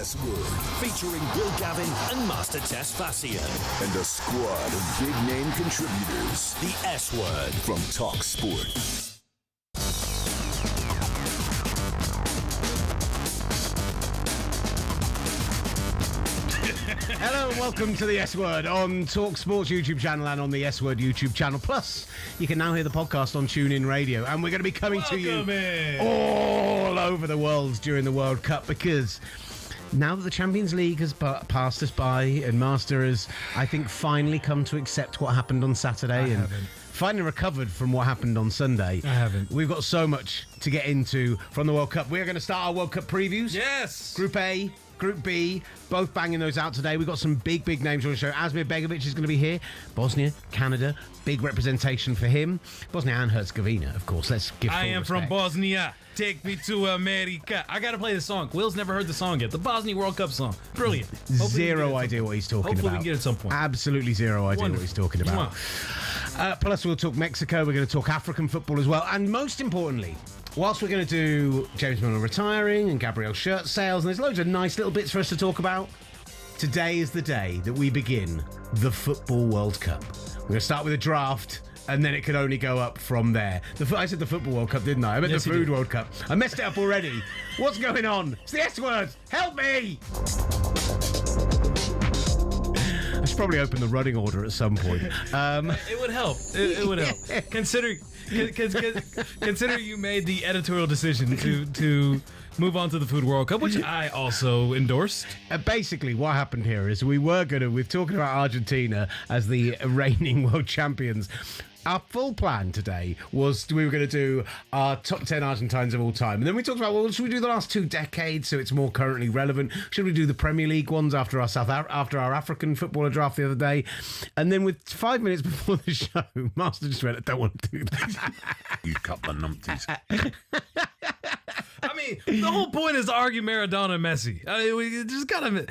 S-Word, featuring Gavin and Master Tesfatsion. And a squad of big-name contributors. The S-Word from talkSPORT. Hello and welcome to the S-Word on talkSPORT's YouTube channel and on the S-Word YouTube channel. Plus, you can now hear the podcast on TuneIn Radio. And we're going to be coming to you all over the world during the World Cup, because now that the Champions League has passed us by and Master has, I think, finally come to accept what happened on Saturday and finally recovered from what happened on Sunday. I haven't. We've got so much to get into from the World Cup. We're going to start our World Cup previews. Yes. Group A, Group B, both banging those out today. We've got some big names on the show. Amir Begovic is going to be here. Bosnia, Canada, big representation for him. Bosnia and Herzegovina, of course. Let's give I am respect. from Bosnia. Take me to America. I got to play the song. Will's never heard the song yet. The Bosnia World Cup song. Brilliant. Zero idea what he's talking about. Hopefully we can get it at some point. Absolutely zero idea what he's talking about. Plus, we'll talk Mexico. We're going to talk African football as well. And most importantly, whilst we're going to do James Milner retiring and Gabriel shirt sales, and there's loads of nice little bits for us to talk about, today is the day that we begin the Football World Cup. We're going to start with a draft, and then it can only go up from there. I said the Football World Cup, didn't I? I meant the Food World Cup. I messed it up already. What's going on? It's the S-Word. Help me! I should probably open the running order at some point. It would help. It would help. Consider you made the editorial decision to move on to the Food World Cup, which I also endorsed. Basically, what happened here is we're talking about Argentina as the reigning world champions. Our full plan today was we were going to do our top 10 Argentines of all time. And then we talked about, well, should we do the last 2 decades so it's more currently relevant? Should we do the Premier League ones after our African footballer draft the other day? And then with 5 minutes before the show, Master just went, I don't want to do that. You cut the numpties. I mean, the whole point is to argue Maradona and Messi. I mean, we just gotta. We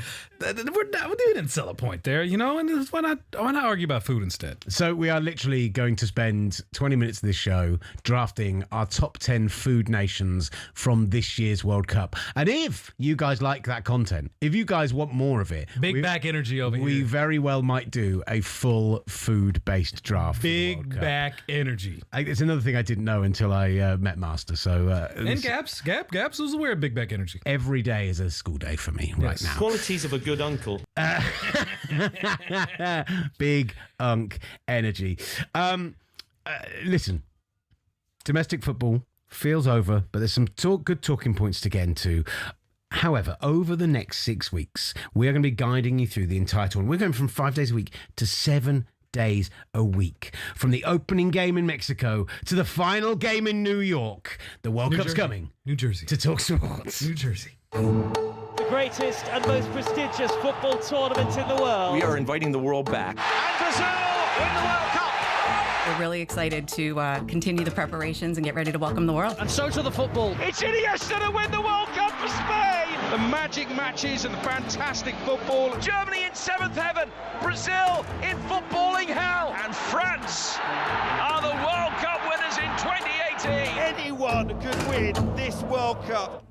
didn't sell a point there, you know. And why not argue about food instead? So we are literally going to spend 20 minutes of this show drafting our top 10 food nations from this year's World Cup. And if you guys like that content, if you guys want more of it, big back energy over here. We very well might do a full food-based draft. Big back energy. It's another thing I didn't know until I met Master. So and Gaps was aware of big back energy. Every day is a school day for me right now. Qualities of a good uncle. Big unk energy. Listen, domestic football feels over, but there's some good talking points to get into. However, over the next 6 weeks, we are going to be guiding you through the entire tournament. We're going from 5 days a week to 7 days a week. From the opening game in Mexico to the final game in New York. The World Cup's coming. New Jersey. To talkSPORT. New Jersey. The greatest and most prestigious football tournament in the world. We are inviting the world back. And Brazil win the World Cup. We're really excited to continue the preparations and get ready to welcome the world. And so to the football. It's Iniesta to win the World Cup for Spain. The magic matches and the fantastic football. Germany in 7th heaven. Brazil in footballing hell. And France Are the World Cup winners in 2018. Anyone could win this World Cup.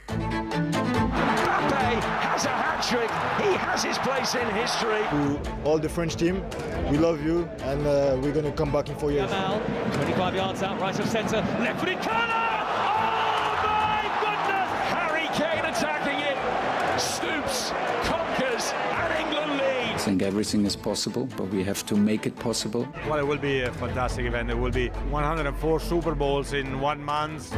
Mbappe has a hat-trick. He has his place in history. To all the French team, we love you, and we're going to come back in 4 years. Gamal, 25 yards out, right of centre, left-footed corner! Oh my goodness! Harry Kane attacking it. Stoops, conquers, and England leads. I think everything is possible, but we have to make it possible. Well, it will be a fantastic event. There will be 104 Super Bowls in 1 month.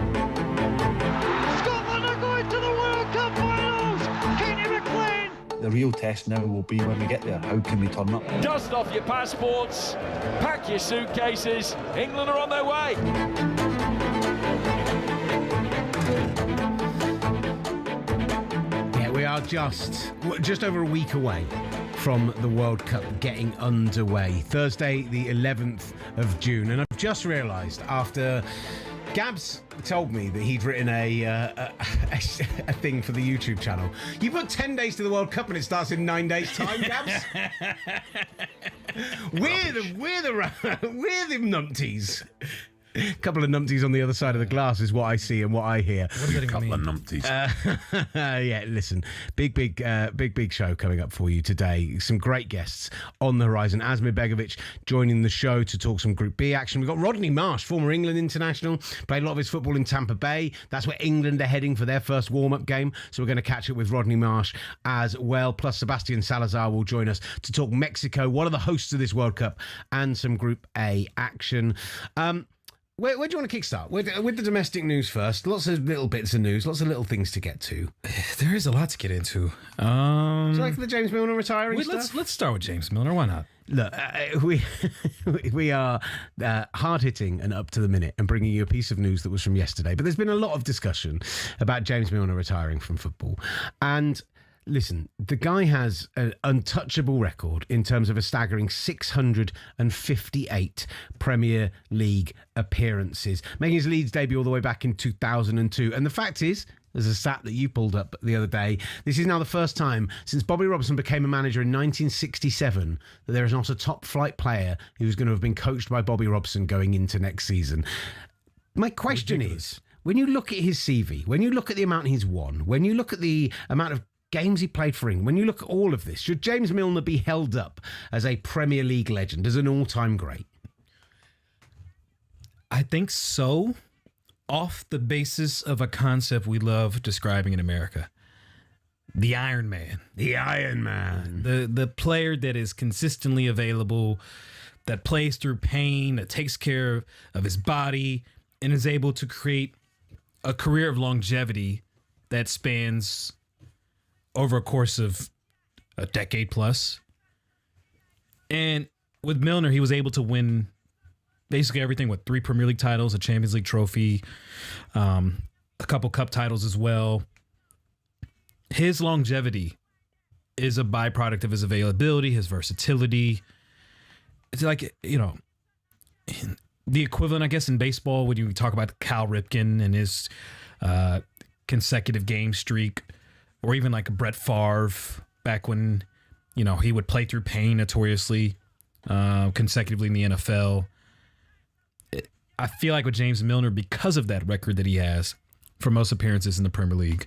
Scotland are going to the World Cup finals! Kenny McLean! The real test now will be when we get there. How can we turn up? Dust off your passports, pack your suitcases. England are on their way. Yeah, we are just over a week away from the World Cup getting underway. Thursday, the 11th of June. And I've just realised after Gabs told me that he'd written a thing for the YouTube channel. You put 10 days to the World Cup and it starts in 9 days' time, Gabs. We're the numpties. A couple of numpties on the other side of the glass is what I see and what I hear. What does that even mean? Couple of numpties. Yeah, listen, big show coming up for you today. Some great guests on the horizon. Amir Begovic joining the show to talk some Group B action. We've got Rodney Marsh, former England international, played a lot of his football in Tampa Bay. That's where England are heading for their first warm-up game. So we're going to catch up with Rodney Marsh as well. Plus, Sebastian Salazar will join us to talk Mexico, one of the hosts of this World Cup, and some Group A action. Where do you want to kickstart? With the domestic news first. Lots of little bits of news, lots of little things to get to. There is a lot to get into. Do you like the James Milner retiring stuff? Let's start with James Milner. Why not? Look, we are hard-hitting and up to the minute and bringing you a piece of news that was from yesterday. But there's been a lot of discussion about James Milner retiring from football. And listen, the guy has an untouchable record in terms of a staggering 658 Premier League appearances, making his Leeds debut all the way back in 2002. And the fact is, there's a stat that you pulled up the other day, this is now the first time since Bobby Robson became a manager in 1967 that there is not a top-flight player who's going to have been coached by Bobby Robson going into next season. My question is, when you look at his CV, when you look at the amount he's won, when you look at the amount of games he played for England, when you look at all of this, should James Milner be held up as a Premier League legend, as an all-time great? I think so, off the basis of a concept we love describing in America. The Iron Man. The Iron Man. The player that is consistently available, that plays through pain, that takes care of his body, and is able to create a career of longevity that spans over a course of a decade plus. And with Milner, he was able to win basically everything with 3 Premier League titles, a Champions League trophy, a couple cup titles as well. His longevity is a byproduct of his availability, his versatility. It's like, you know, the equivalent, I guess, in baseball when you talk about Cal Ripken and his consecutive game streak, or even like Brett Favre back when, you know, he would play through pain notoriously consecutively in the NFL. I feel like with James Milner, because of that record that he has for most appearances in the Premier League,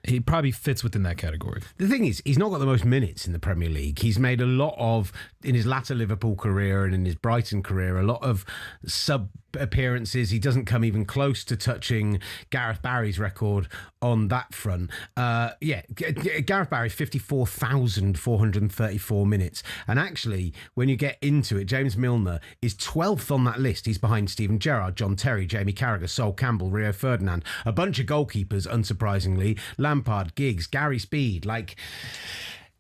he probably fits within that category. The thing is, he's not got the most minutes in the Premier League. He's made a lot of, in his latter Liverpool career and in his Brighton career, a lot of sub-appearances. He doesn't come even close to touching Gareth Barry's record on that front. Gareth Barry, 54,434 minutes. And actually, when you get into it, James Milner is 12th on that list. He's behind Steven Gerrard, John Terry, Jamie Carragher, Sol Campbell, Rio Ferdinand, a bunch of goalkeepers, unsurprisingly, Lampard, Giggs, Gary Speed. Like,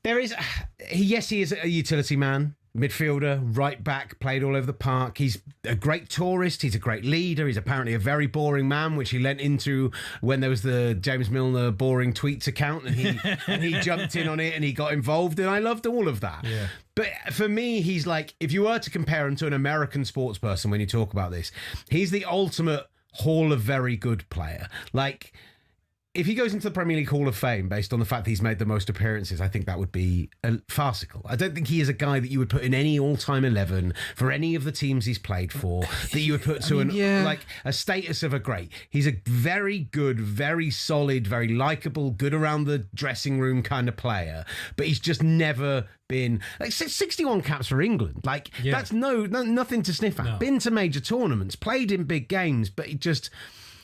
there is, yes, he is a utility man, midfielder, right back, played all over the park. He's a great tourist. He's a great leader. He's apparently a very boring man, which he lent into when there was the James Milner boring tweets account, and he jumped in on it and he got involved, and I loved all of that. Yeah. But for me, he's like, if you were to compare him to an American sports person when you talk about this, he's the ultimate Hall of Very Good player. Like, if he goes into the Premier League Hall of Fame based on the fact that he's made the most appearances, I think that would be farcical. I don't think he is a guy that you would put in any all-time 11 for any of the teams he's played for, that you would put to like a status of a great. He's a very good, very solid, very likeable, good around the dressing room kind of player, but he's just never been like 61 caps for England. Like, that's nothing to sniff at. No. Been to major tournaments, played in big games, but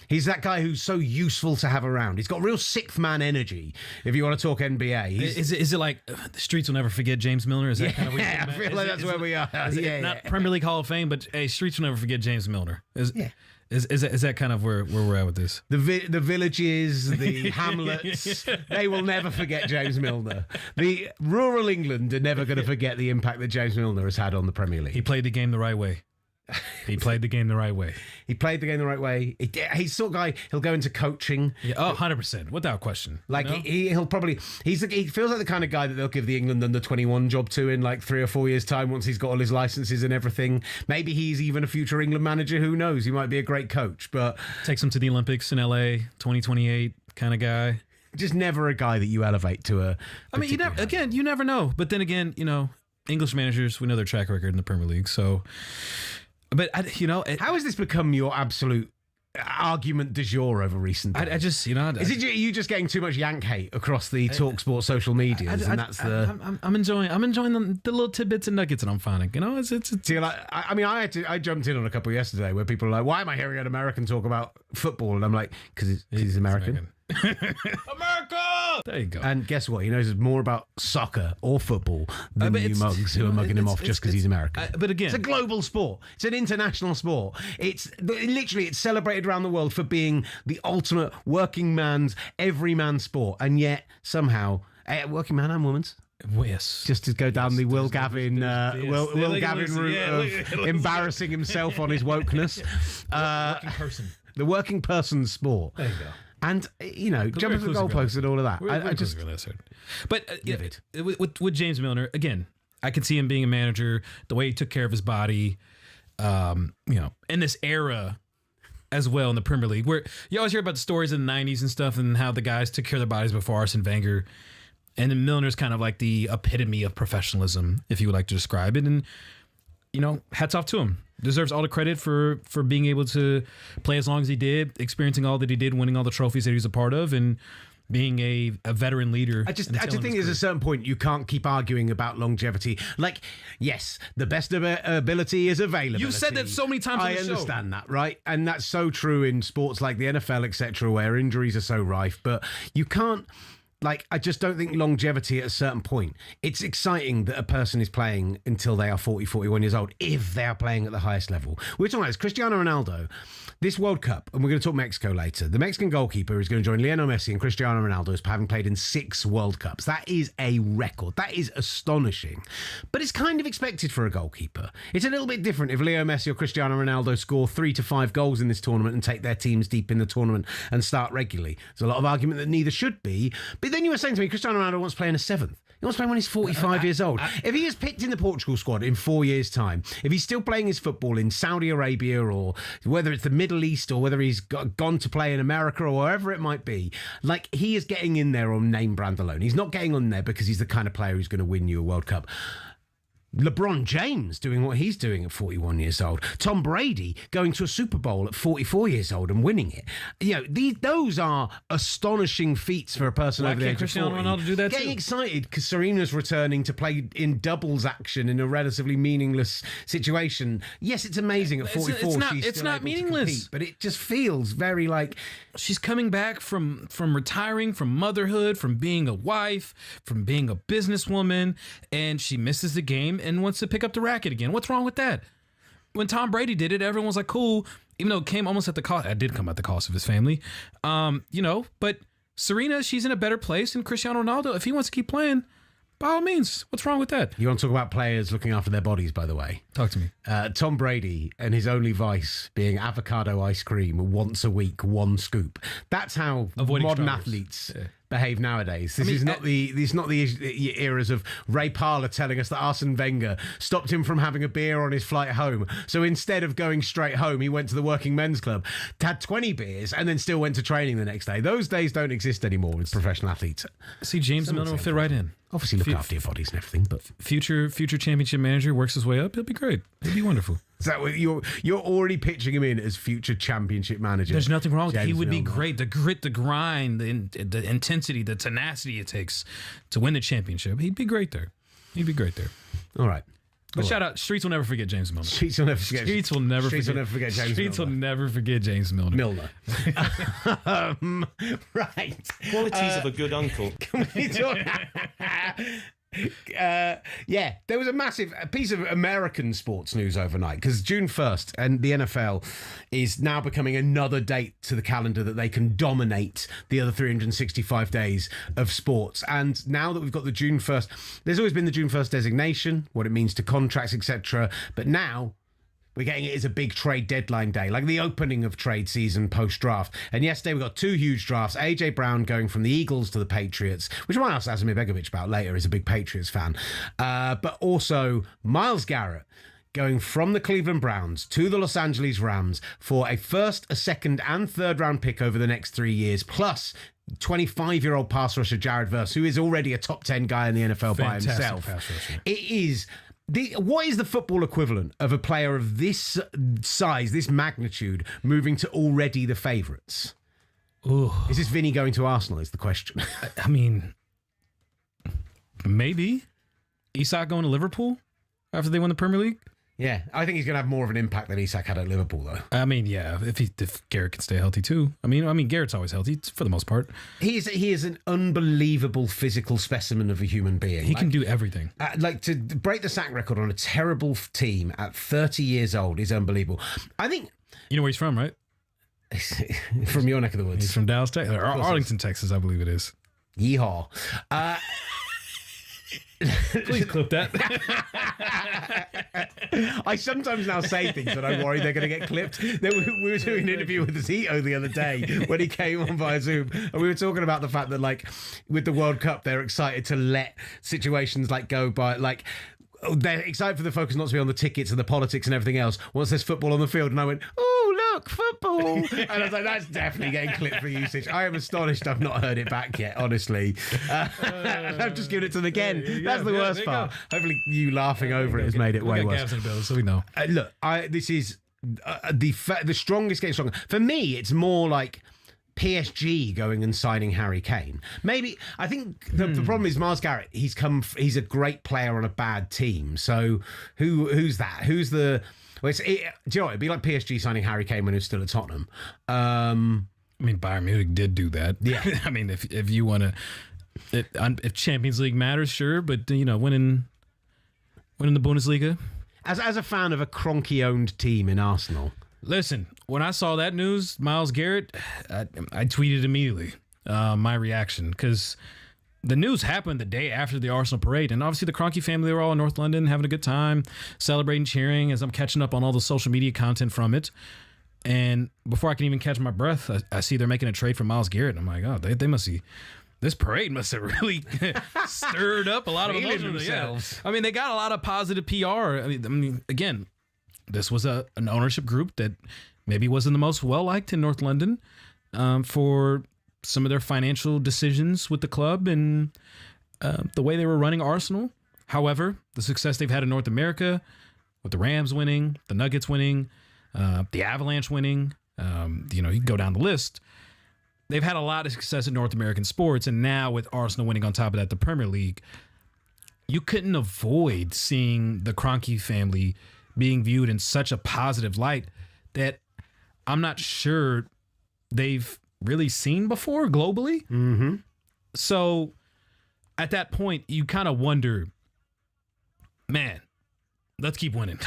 he's that guy who's so useful to have around. He's got real sixth man energy, if you want to talk NBA. Is it like the streets will never forget James Milner? Is that kind of what I feel like that's where we are. Not Premier League Hall of Fame, but hey, streets will never forget James Milner. Is that kind of where we're at with this? The villages, the hamlets, they will never forget James Milner. The rural England are never going to forget the impact that James Milner has had on the Premier League. He played the game the right way. He played the game the right way. He's the sort of guy, he'll go into coaching. Yeah, 100%, without question. Like, he feels like the kind of guy that they'll give the England under-21 job to in like 3 or 4 years' time once he's got all his licenses and everything. Maybe he's even a future England manager, who knows? He might be a great coach, but... Takes him to the Olympics in LA, 2028 kind of guy. Just never a guy that you elevate to a... I mean, you never know. But then again, you know, English managers, we know their track record in the Premier League, so... But how has this become your absolute argument du jour over recent days? I just, is it you just getting too much Yank hate across the talkSPORT social medias, and that's I'm enjoying the little tidbits and nuggets that I'm finding. It's Do you like? I mean, I jumped in on a couple yesterday where people are like, "Why am I hearing an American talk about football?" And I'm like, "Because he's American." America! There you go. And guess what? He knows more about soccer or football than you mugs who are mugging him off just because he's American. But again, it's a global sport. It's an international sport. It's celebrated around the world for being the ultimate working man's, everyman sport. And yet, somehow, working man and woman's. Yes. Just to go down the Will Gavin route of embarrassing himself on his wokeness. Working person. The working person's sport. There you go. And, jumping to the goalposts and all of that. With James Milner, again, I can see him being a manager, the way he took care of his body, in this era as well in the Premier League, where you always hear about the stories in the 90s and stuff and how the guys took care of their bodies before Arsene Wenger. And then Milner's kind of like the epitome of professionalism, if you would like to describe it. And, hats off to him. Deserves all the credit for being able to play as long as he did, experiencing all that he did, winning all the trophies that he was a part of, and being a veteran leader. I just think there's a certain point you can't keep arguing about longevity. Like, yes, the best ability is availability. You've said that so many times on the show. I understand that, right? And that's so true in sports like the NFL, etc., where injuries are so rife. But you can't... I just don't think longevity at a certain point. It's exciting that a person is playing until they are 40, 41 years old, if they are playing at the highest level. We're talking about this. Cristiano Ronaldo, this World Cup, and we're going to talk Mexico later. The Mexican goalkeeper is going to join Lionel Messi and Cristiano Ronaldo as having played in 6 World Cups. That is a record. That is astonishing. But it's kind of expected for a goalkeeper. It's a little bit different if Leo Messi or Cristiano Ronaldo score 3 to 5 goals in this tournament and take their teams deep in the tournament and start regularly. There's a lot of argument that neither should be. But then you were saying to me, Cristiano Ronaldo wants to play in a 7th. He wants to play when he's 45 years old. If he is picked in the Portugal squad in 4 years' time, if he's still playing his football in Saudi Arabia, or whether it's the Middle East, or whether he's gone to play in America, or wherever it might be, he is getting in there on name brand alone. He's not getting on there because he's the kind of player who's going to win you a World Cup. LeBron James doing what he's doing at 41 years old. Tom Brady going to a Super Bowl at 44 years old and winning it. Those are astonishing feats for a person over the age of 40. Cristiano Ronaldo do that Getting excited because Serena's returning to play in doubles action in a relatively meaningless situation. Yes, it's amazing at 44. It's not meaningless, compete, but it just feels very like she's coming back from retiring, from motherhood, from being a wife, from being a businesswoman, and she misses the game and wants to pick up the racket again. What's wrong with that? When Tom Brady did it, everyone was like, cool, even though it came almost at the cost. It did come at the cost of his family. But Serena, she's in a better place, and Cristiano Ronaldo, if he wants to keep playing, by all means, what's wrong with that? You want to talk about players looking after their bodies, by the way? Talk to me. Tom Brady and his only vice being avocado ice cream once a week, 1 scoop. That's how modern athletes behave nowadays. This is not the eras of Ray Parlour telling us that Arsene Wenger stopped him from having a beer on his flight home. So instead of going straight home, he went to the working men's club, had 20 beers, and then still went to training the next day. Those days don't exist anymore with professional athletes. See, James Milner will fit right in. Obviously, look after your bodies and everything, but future championship manager works his way up. He'll be great. He'll be wonderful. Is that what you're already pitching him in as future championship manager? There's nothing wrong with it. He would be great. The grit, the grind, the intensity, the tenacity it takes to win the championship. He'd be great there. All right. But shout out, Streets will never forget James Milner. Streets will never forget James Milner. Streets will never forget James Milner. Right. Qualities of a good uncle. Can we talk? There was a piece of American sports news overnight because June 1st and the NFL is now becoming another date to the calendar that they can dominate the other 365 days of sports. And now that we've got the June 1st, there's always been the June 1st designation, what it means to contracts, etc. But now we're getting it as a big trade deadline day, like the opening of trade season post-draft. And yesterday we got 2 huge drafts. A.J. Brown going from the Eagles to the Patriots, which I might ask Amir Begovic about later. He's a big Patriots fan. But also Myles Garrett going from the Cleveland Browns to the Los Angeles Rams for a first, a second, and third round pick over the next 3 years, plus 25-year-old pass rusher Jared Verse, who is already a top 10 guy in the NFL by himself. Pass rusher. It is What is the football equivalent of a player of this size, this magnitude, moving to already the favourites? Is this Vinny going to Arsenal is the question. I mean, maybe. Isak going to Liverpool after they won the Premier League? Yeah, I think he's going to have more of an impact than Isak had at Liverpool, though. I mean, yeah, if Garrett can stay healthy too. I mean, Garrett's always healthy for the most part. He is an unbelievable physical specimen of a human being. He can do everything. To break the sack record on a terrible team at 30 years old is unbelievable. I think... You know where he's from, right? From your neck of the woods. He's from Dallas, Texas. Or Arlington, Texas, I believe it is. Yeehaw. Please clip that. I sometimes now say things and I worry they're going to get clipped. We were doing an interview with Zito the other day when he came on via Zoom, and we were talking about the fact that, like, with the World Cup, they're excited to let situations like go by, like. They're excited for the focus not to be on the tickets and the politics and everything else once there's football on the field. And I went, oh, look, football. And I was like, that's definitely getting clipped for usage. I am astonished I've not heard it back yet, honestly. I've just given it to them again. That's the worst part. Hopefully you laughing over it has made it way worse. Gavin Bill, so we know. Look, this is the strongest getting stronger. For me, it's more like PSG going and signing Harry Kane. Maybe I think the problem is Myles Garrett. He's a great player on a bad team. So who's that? Who's the? Well, do you know what? It'd be like PSG signing Harry Kane when he was still at Tottenham. I mean, Bayern Munich did do that. Yeah. I mean, if you want to, if Champions League matters, sure, but winning the Bundesliga. As a fan of a Kroenke-owned team in Arsenal. Listen, when I saw that news, Myles Garrett, I tweeted immediately my reaction, because the news happened the day after the Arsenal parade, and obviously the Kroenke family, they were all in North London having a good time, celebrating, cheering, as I'm catching up on all the social media content from it. And before I can even catch my breath, I see they're making a trade for Myles Garrett. I'm like, oh, they must see. This parade must have really stirred up a lot of emotions. Yeah. I mean, they got a lot of positive PR. I mean, again, this was an ownership group that maybe wasn't the most well-liked in North London for some of their financial decisions with the club and the way they were running Arsenal. However, the success they've had in North America, with the Rams winning, the Nuggets winning, the Avalanche winning, you can go down the list. They've had a lot of success in North American sports, and now with Arsenal winning on top of that, the Premier League, you couldn't avoid seeing the Kroenke family being viewed in such a positive light that I'm not sure they've really seen before globally. Mm-hmm. So at that point, you kind of wonder, man, let's keep winning.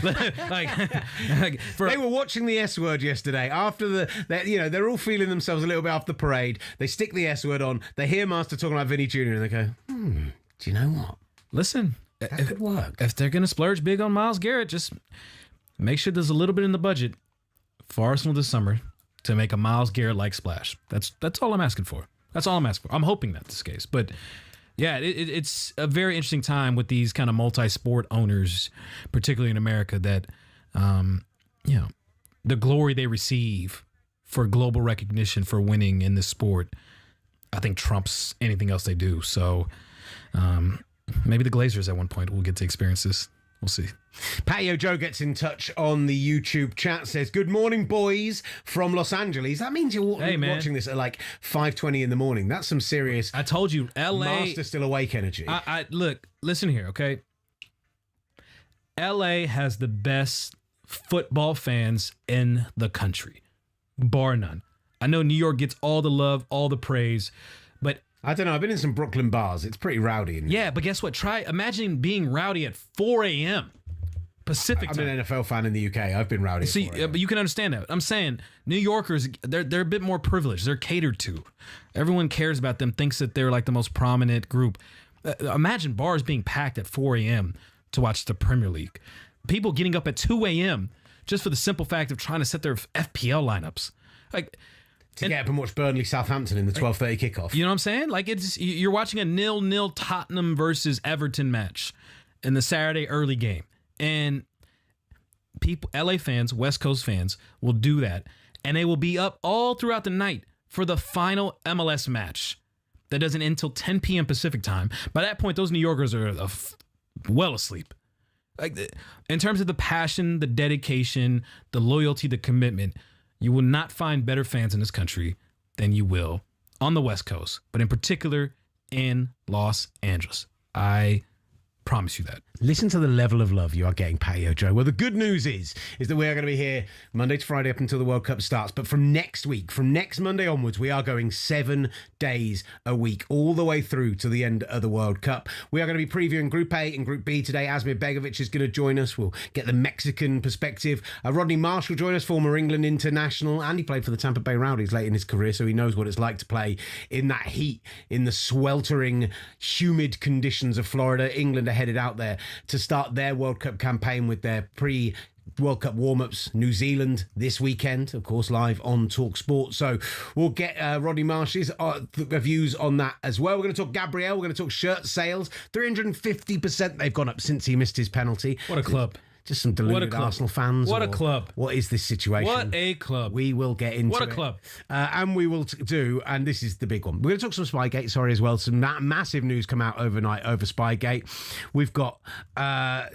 They were watching the S word yesterday after they're all feeling themselves a little bit off the parade. They stick the S word on. They hear Master talking about Vinny Jr. and they go, do you know what? Listen, that could work. If they're going to splurge big on Myles Garrett, just make sure there's a little bit in the budget for Arsenal this summer to make a Myles Garrett-like splash. That's all I'm asking for. That's all I'm asking for. I'm hoping that's the case. But yeah, it's a very interesting time with these kind of multi-sport owners, particularly in America, that, the glory they receive for global recognition for winning in this sport, I think trumps anything else they do. So maybe the Glazers at one point will get to experience this. We'll see. Patio Joe gets in touch on the YouTube chat, says, good morning, boys, from Los Angeles. That means you're watching this at like 5:20 in the morning. That's some serious... I told you, LA... Master still awake energy. Look, listen here, okay? LA has the best football fans in the country, bar none. I know New York gets all the love, all the praise, but... I don't know. I've been in some Brooklyn bars. It's pretty rowdy. Yeah, but guess what? Imagine being rowdy at 4 a.m. Pacific time. I'm an NFL fan in the UK. I've been rowdy. See, but you can understand that. I'm saying New Yorkers, they're a bit more privileged. They're catered to. Everyone cares about them, thinks that they're like the most prominent group. Imagine bars being packed at 4 a.m. to watch the Premier League. People getting up at 2 a.m. just for the simple fact of trying to set their FPL lineups. To get up and watch Burnley Southampton in the 12:30 kickoff. You know what I'm saying? You're watching a 0-0 Tottenham versus Everton match in the Saturday early game. And people, LA fans, West Coast fans will do that. And they will be up all throughout the night for the final MLS match that doesn't end until 10 p.m. Pacific time. By that point, those New Yorkers are well asleep. In terms of the passion, the dedication, the loyalty, the commitment, you will not find better fans in this country than you will on the West Coast, but in particular in Los Angeles. I promise you that. Listen to the level of love you are getting, Patio Joe. Well, the good news is that we are going to be here Monday to Friday up until the World Cup starts. But from next week, from next Monday onwards, we are going 7 days a week, all the way through to the end of the World Cup. We are going to be previewing Group A and Group B today. Amir Begovic is going to join us. We'll get the Mexican perspective. Rodney Marsh will join us, former England international, and he played for the Tampa Bay Rowdies late in his career, so he knows what it's like to play in that heat, in the sweltering, humid conditions of Florida. England are headed out there to start their World Cup campaign with their World Cup warm-ups. New Zealand this weekend, of course, live on talkSPORT. So we'll get Rodney Marsh's views on that as well. We're going to talk Gabriel. We're going to talk shirt sales. 350% they've gone up since he missed his penalty. What a club. Just some deluded Arsenal fans. What a club. What is this situation? What a club. We will get into it. What a club. And we will do, and this is the big one, we're going to talk some Spygate, as well. Some massive news come out overnight over Spygate. We've got Tonda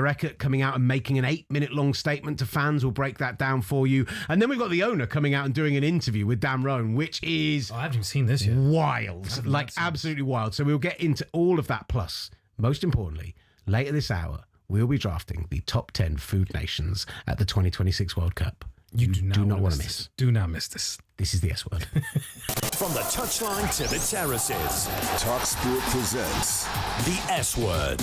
Eckert coming out and making an 8-minute long statement to fans. We'll break that down for you. And then we've got the owner coming out and doing an interview with Dan Roan, which is... I haven't seen this yet. Wild. Like, absolutely wild. So we'll get into all of that. Plus, most importantly, later this hour, we'll be drafting the top 10 food nations at the 2026 World Cup. You do not want to miss. Do not miss this. This is the S word. From the touchline to the terraces, talkSPORT presents the S word.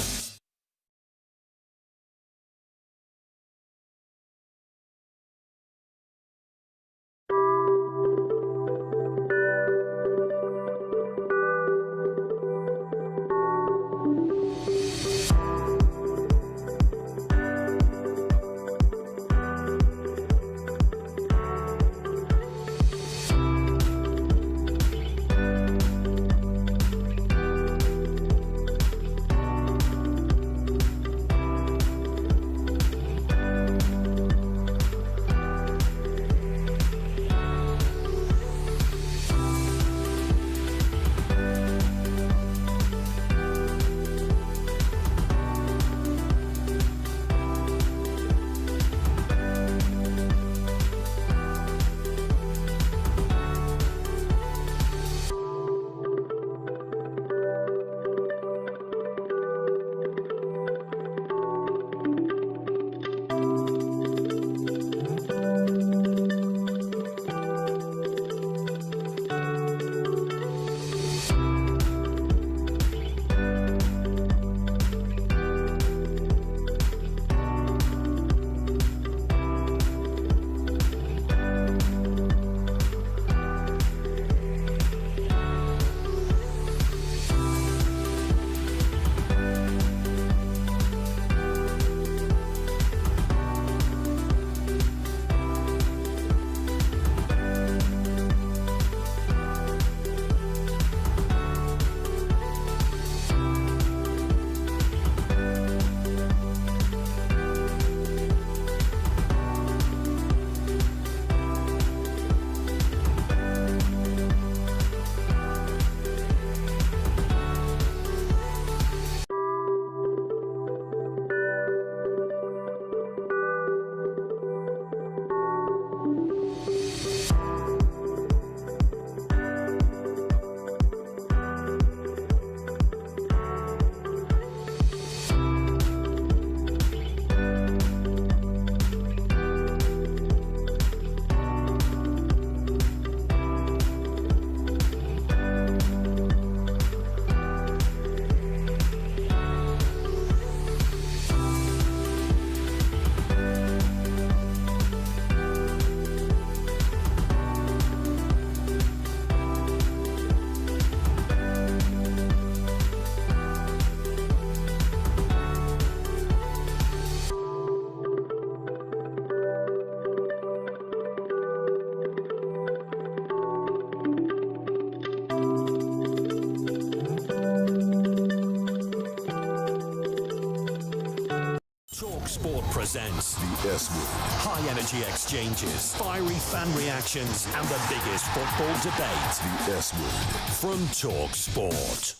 talkSPORT presents the S Word. High energy exchanges, fiery fan reactions, and the biggest football debate. The S Word from talkSPORT.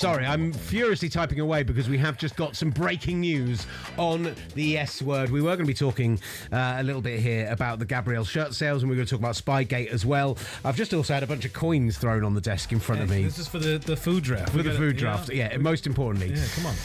Sorry, I'm furiously typing away because we have just got some breaking news on the S word. We were going to be talking a little bit here about the Gabriel shirt sales, and we're going to talk about Spygate as well. I've just also had a bunch of coins thrown on the desk in front of me. This is for the food draft. For the food draft, yeah, most importantly. Yeah, come on.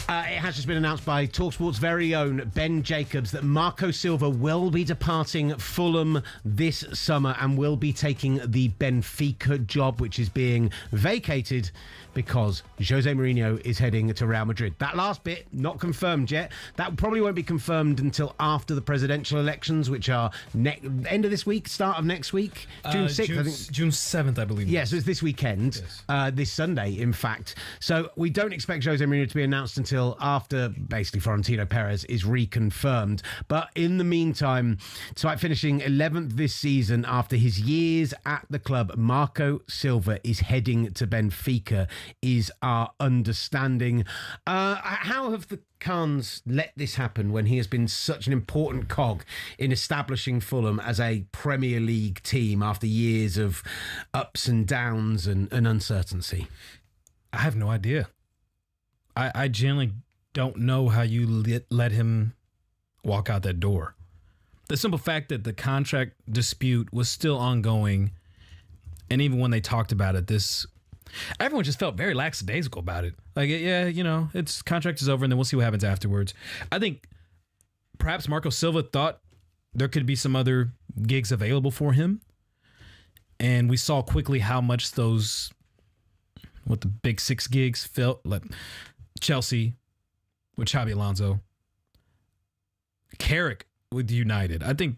It has just been announced by talkSPORT's very own Ben Jacobs that Marco Silva will be departing Fulham this summer and will be taking the Benfica job, which is being vacated because Jose Mourinho is heading to Real Madrid. That last bit, not confirmed yet. That probably won't be confirmed until after the presidential elections, which are end of this week, start of next week, June 6th, I think. June 7th, I believe. Yeah, so it's this weekend, yes. This Sunday, in fact. So we don't expect Jose Mourinho to be announced until after, basically, Florentino Perez is reconfirmed. But in the meantime, despite finishing 11th this season after his years at the club, Marco Silva is heading to Benfica, is our understanding. How have the Khans let this happen when he has been such an important cog in establishing Fulham as a Premier League team after years of ups and downs and uncertainty? I have no idea. I genuinely don't know how you let him walk out that door. The simple fact that the contract dispute was still ongoing, and even when they talked about it, everyone just felt very lackadaisical about it. Like, yeah, its contract is over, and then we'll see what happens afterwards. I think perhaps Marco Silva thought there could be some other gigs available for him, and we saw quickly how much the big six gigs felt like. Chelsea with Xabi Alonso, Carrick with United. I think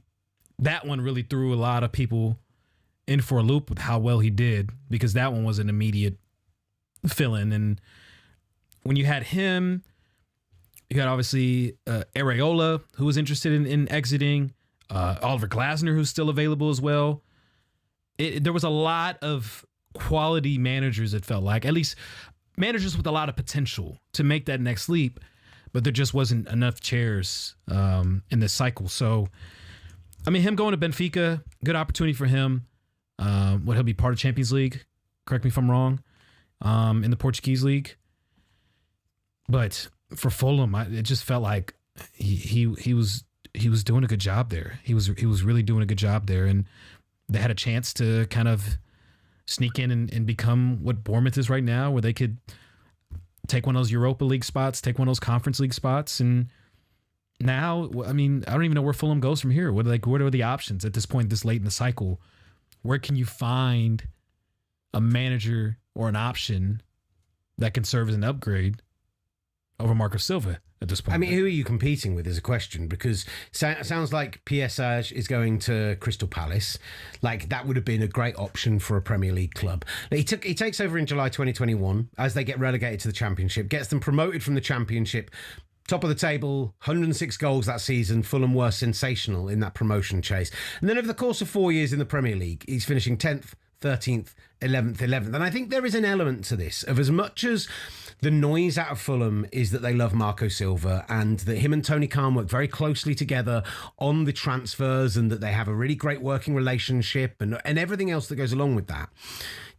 that one really threw a lot of people in for a loop with how well he did, because that one was an immediate fill-in. And when you had him, you had obviously Areola, who was interested in exiting, Oliver Glasner, who's still available as well. There was a lot of quality managers, it felt like, at least managers with a lot of potential to make that next leap, but there just wasn't enough chairs in this cycle. So, I mean, him going to Benfica, good opportunity for him. He'll be part of Champions League, correct me if I'm wrong, in the Portuguese league. But for Fulham, it just felt like he was doing a good job there. He was really doing a good job there, and they had a chance to kind of sneak in and become what Bournemouth is right now, where they could take one of those Europa League spots, take one of those Conference League spots. And now, I mean, I don't even know where Fulham goes from here. What are the options at this point, this late in the cycle? Where can you find a manager or an option that can serve as an upgrade over Marco Silva at this point? I mean, who are you competing with is a question, because it sounds like PSG is going to Crystal Palace. Like, that would have been a great option for a Premier League club. He takes over in July 2021 as they get relegated to the Championship, gets them promoted from the Championship. Top of the table, 106 goals that season. Fulham were sensational in that promotion chase. And then over the course of 4 years in the Premier League, he's finishing 10th, 13th, 11th. And I think there is an element to this of, as much as the noise out of Fulham is that they love Marco Silva and that him and Tony Khan work very closely together on the transfers and that they have a really great working relationship and everything else that goes along with that.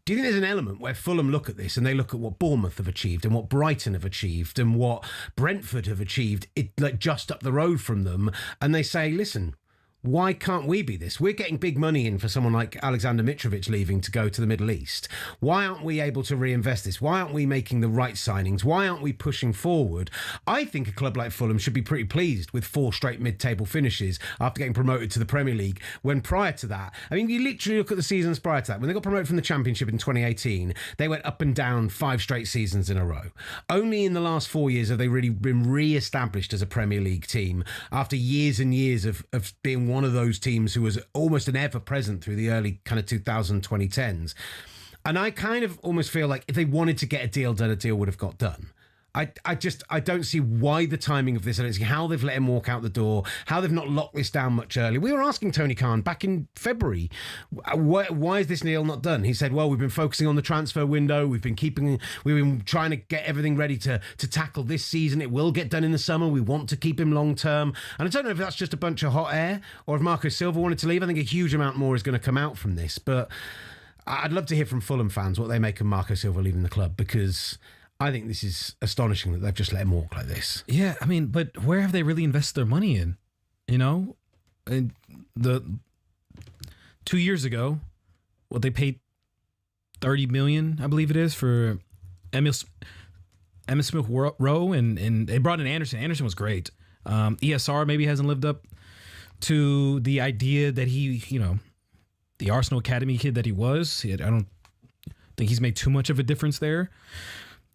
Do you think there's an element where Fulham look at this and they look at what Bournemouth have achieved and what Brighton have achieved and what Brentford have achieved, like just up the road from them, and they say, listen, why can't we be this? We're getting big money in for someone like Alexander Mitrovic leaving to go to the Middle East. Why aren't we able to reinvest this? Why aren't we making the right signings? Why aren't we pushing forward? I think a club like Fulham should be pretty pleased with 4 straight mid-table finishes after getting promoted to the Premier League, when prior to that, I mean, you literally look at the seasons prior to that. When they got promoted from the Championship in 2018, they went up and down 5 straight seasons in a row. Only in the last 4 years have they really been re-established as a Premier League team after years and years of being one of those teams who was almost an ever-present through the early kind of 2010s. And I kind of almost feel like if they wanted to get a deal done, a deal would have got done. I don't see why the timing of this. I don't see how they've let him walk out the door, how they've not locked this down much earlier. We were asking Tony Khan back in February, why is this deal not done? He said, well, we've been focusing on the transfer window. We've been trying to get everything ready to tackle this season. It will get done in the summer. We want to keep him long term. And I don't know if that's just a bunch of hot air or if Marco Silva wanted to leave. I think a huge amount more is going to come out from this. But I'd love to hear from Fulham fans what they make of Marco Silva leaving the club, because I think this is astonishing that they've just let him walk like this. Yeah, I mean, but where have they really invested their money in? You know, and 2 years ago, they paid $30 million, I believe it is, for Emil Smith Rowe, and they brought in Anderson. Anderson was great. ESR maybe hasn't lived up to the idea that he, the Arsenal Academy kid that he was. I don't think he's made too much of a difference there.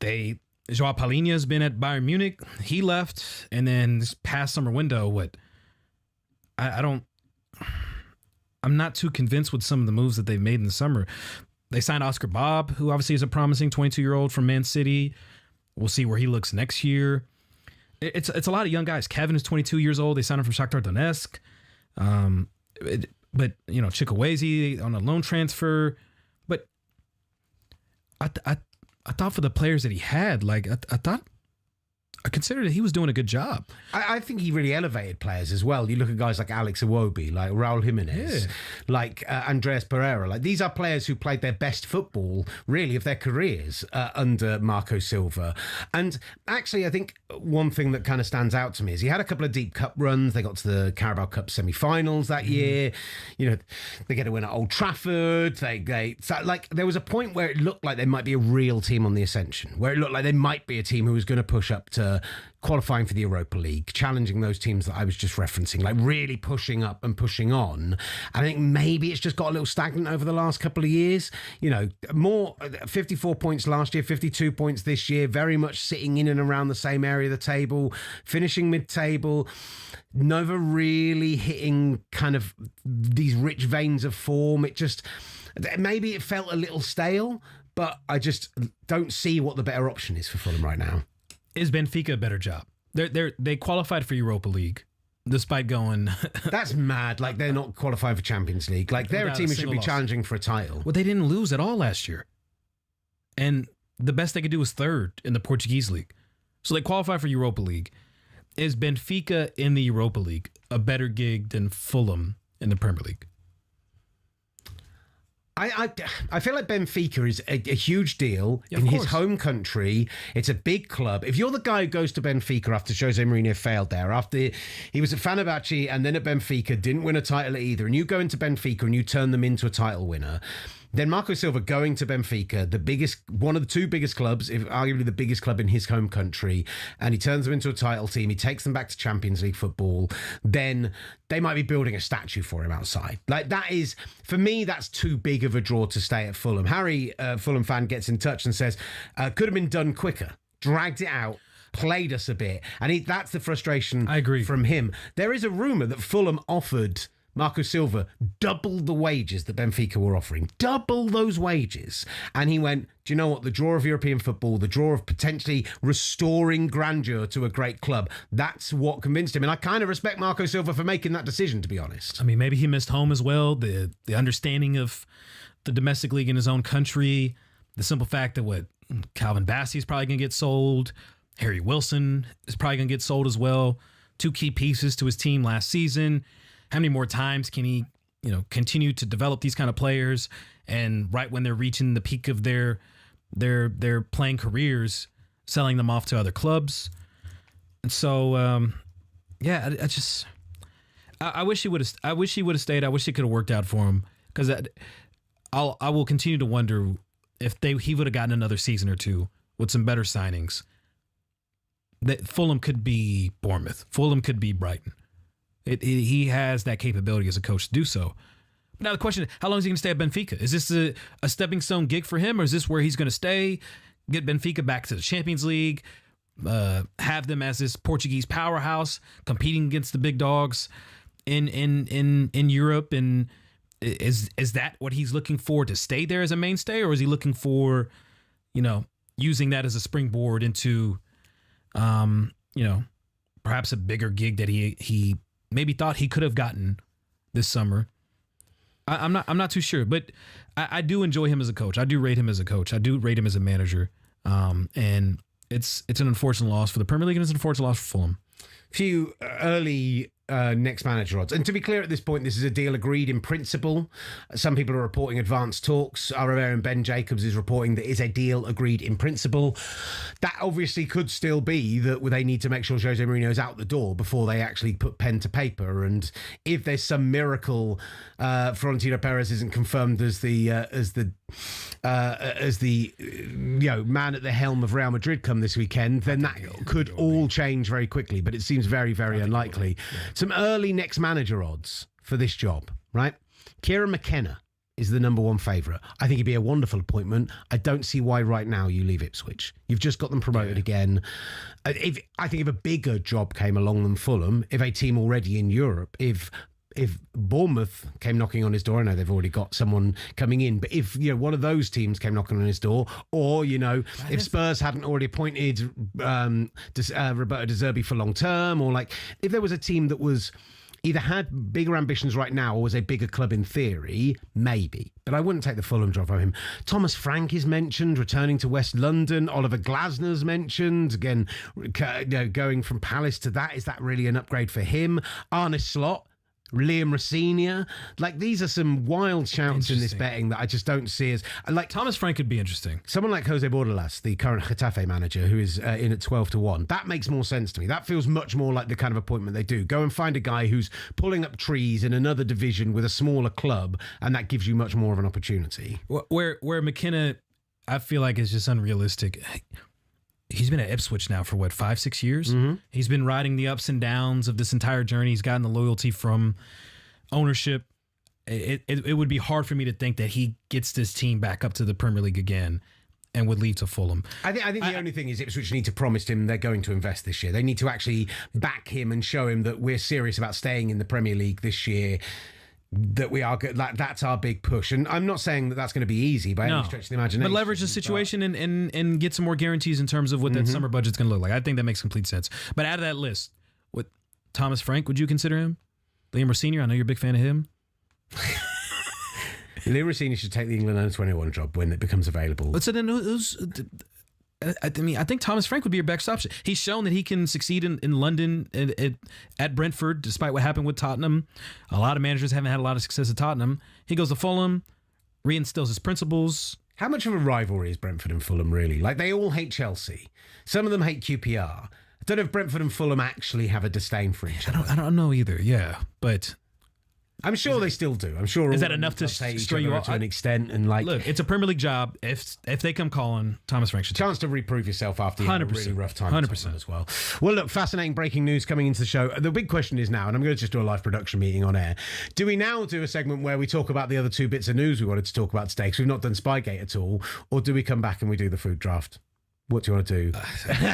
Joao Palhinha has been at Bayern Munich. He left, and then this past summer window, I'm not too convinced with some of the moves that they've made in the summer. They signed Oscar Bob, who obviously is a promising 22-year-old from Man City. We'll see where he looks next year. It's a lot of young guys. Kevin is 22 years old. They signed him from Shakhtar Donetsk. But Chikwueze on a loan transfer. But I thought for the players that he had, I considered that he was doing a good job. I think he really elevated players as well. You look at guys like Alex Iwobi, like Raul Jimenez, like Andreas Pereira. Like, these are players who played their best football, really, of their careers under Marco Silva. And actually, I think one thing that kind of stands out to me is he had a couple of deep cup runs. They got to the Carabao Cup semi-finals that year. They get a win at Old Trafford. There was a point where it looked like they might be a real team on the ascension, where it looked like they might be a team who was going to push up to qualifying for the Europa League, challenging those teams that I was just referencing, like really pushing up and pushing on. I think maybe it's just got a little stagnant over the last couple of years. More 54 points last year, 52 points this year, very much sitting in and around the same area of the table, finishing mid-table. Never really hitting kind of these rich veins of form. Maybe it felt a little stale, but I just don't see what the better option is for Fulham right now. Is Benfica a better job? They qualified for Europa League, despite going. That's mad. Like, they're not qualifying for Champions League. Like, they're a team who should be challenging for a title. Well, they didn't lose at all last year, and the best they could do was third in the Portuguese league. So they qualify for Europa League. Is Benfica in the Europa League a better gig than Fulham in the Premier League? I feel like Benfica is a huge deal in his home country. It's a big club. If you're the guy who goes to Benfica after Jose Mourinho failed there, after he was at Fenerbahce and then at Benfica, didn't win a title at either, and you go into Benfica and you turn them into a title winner, then Marco Silva going to Benfica, one of the two biggest clubs, if arguably the biggest club in his home country, and he turns them into a title team, he takes them back to Champions League football, then they might be building a statue for him outside. Like, that is, for me, that's too big of a draw to stay at Fulham. Harry, Fulham fan, gets in touch and says, could have been done quicker, dragged it out, played us a bit. And that's the frustration, I agree, from him. There is a rumour that Fulham offered Marco Silva double the wages that Benfica were offering. Double those wages. And he went, do you know what? The draw of European football, the draw of potentially restoring grandeur to a great club, that's what convinced him. And I kind of respect Marco Silva for making that decision, to be honest. I mean, maybe he missed home as well. The understanding of the domestic league in his own country. The simple fact that Calvin Bassey is probably going to get sold. Harry Wilson is probably going to get sold as well. Two key pieces to his team last season. How many more times can he, continue to develop these kind of players, and right when they're reaching the peak of their playing careers, selling them off to other clubs? And so, I wish he would have. I wish he would have stayed. I wish it could have worked out for him, because I will continue to wonder if he would have gotten another season or two with some better signings. That Fulham could be Bournemouth. Fulham could be Brighton. He has that capability as a coach to do so. But now the question is, how long is he going to stay at Benfica? Is this a stepping stone gig for him, or is this where he's going to stay, get Benfica back to the Champions League, have them as this Portuguese powerhouse competing against the big dogs in Europe? And is that what he's looking for, to stay there as a mainstay, or is he looking for, using that as a springboard into, perhaps a bigger gig that he maybe thought he could have gotten this summer? I'm not too sure, but I do enjoy him as a coach. I do rate him as a coach. I do rate him as a manager. And it's an unfortunate loss for the Premier League, and it's an unfortunate loss for Fulham. Few early next manager odds. And to be clear at this point, this is a deal agreed in principle. Some people are reporting advanced talks. Our own Ben Jacobs is reporting that is a deal agreed in principle. That obviously could still be that they need to make sure Jose Mourinho's out the door before they actually put pen to paper. And if there's some miracle, Florentino Perez isn't confirmed as the man at the helm of Real Madrid come this weekend, then that could all change very quickly. But it seems very, very unlikely. Some early next manager odds for this job, right? Kieran McKenna is the number one favourite. I think he'd be a wonderful appointment. I don't see why right now you leave Ipswich. You've just got them promoted again. I think if a bigger job came along than Fulham, if a team already in Europe, if Bournemouth came knocking on his door, I know they've already got someone coming in, but if one of those teams came knocking on his door, or if Spurs hadn't already appointed Roberto De Zerbi for long term, or like if there was a team that was either had bigger ambitions right now or was a bigger club in theory, maybe. But I wouldn't take the Fulham job from him. Thomas Frank is mentioned, returning to West London. Oliver Glasner's mentioned, again, going from Palace to that. Is that really an upgrade for him? Arne Slot, Liam Rosenior, like these are some wild shouts in this betting that I just don't see as like Thomas Frank could be interesting. Someone like Jose Bordalas, the current Getafe manager, who is in at 12-1. That makes more sense to me. That feels much more like the kind of appointment they do. Go and find a guy who's pulling up trees in another division with a smaller club, and that gives you much more of an opportunity. Where McKenna, I feel like is just unrealistic. He's been at Ipswich now for 5-6 years. Mm-hmm. He's been riding the ups and downs of this entire journey. He's gotten the loyalty from ownership. It would be hard for me to think that he gets this team back up to the Premier League again and would leave to Fulham. I think the only thing is Ipswich need to promise him they're going to invest this year. They need to actually back him and show him that we're serious about staying in the Premier League this year. That we are good. That's our big push, and I'm not saying that that's going to be easy by any stretch of the imagination. But leverage the situation and get some more guarantees in terms of what that summer budget's going to look like. I think that makes complete sense. But out of that list, with Thomas Frank, would you consider him? Liam Rosenior, I know you're a big fan of him. Liam Rosenior should take the England under-21 job when it becomes available. But so then I think Thomas Frank would be your best option. He's shown that he can succeed in London at Brentford, despite what happened with Tottenham. A lot of managers haven't had a lot of success at Tottenham. He goes to Fulham, reinstills his principles. How much of a rivalry is Brentford and Fulham, really? Like, they all hate Chelsea. Some of them hate QPR. I don't know if Brentford and Fulham actually have a disdain for each other. I don't know either, yeah. But I'm sure they still do. I'm sure. Is that enough to stray you off to an extent? And like, look, it's a Premier League job. If they come calling, Thomas Frank should chance to reprove yourself after you had a really rough time. 100% as well. Well, look, fascinating breaking news coming into the show. The big question is now, and I'm going to just do a live production meeting on air. Do we now do a segment where we talk about the other two bits of news we wanted to talk about today? Because we've not done Spygate at all, or do we come back and we do the food draft? What do you want to do?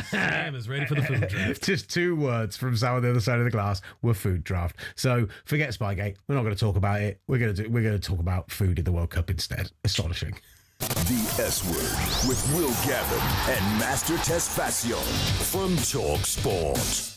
Sam is ready for the food draft. Just two words from Sam on the other side of the glass were food draft. So forget Spygate. We're not going to talk about it. We're going to talk about food in the World Cup instead. Astonishing. The S Word with Will Gavin and Master Tesfatsion from talkSPORT.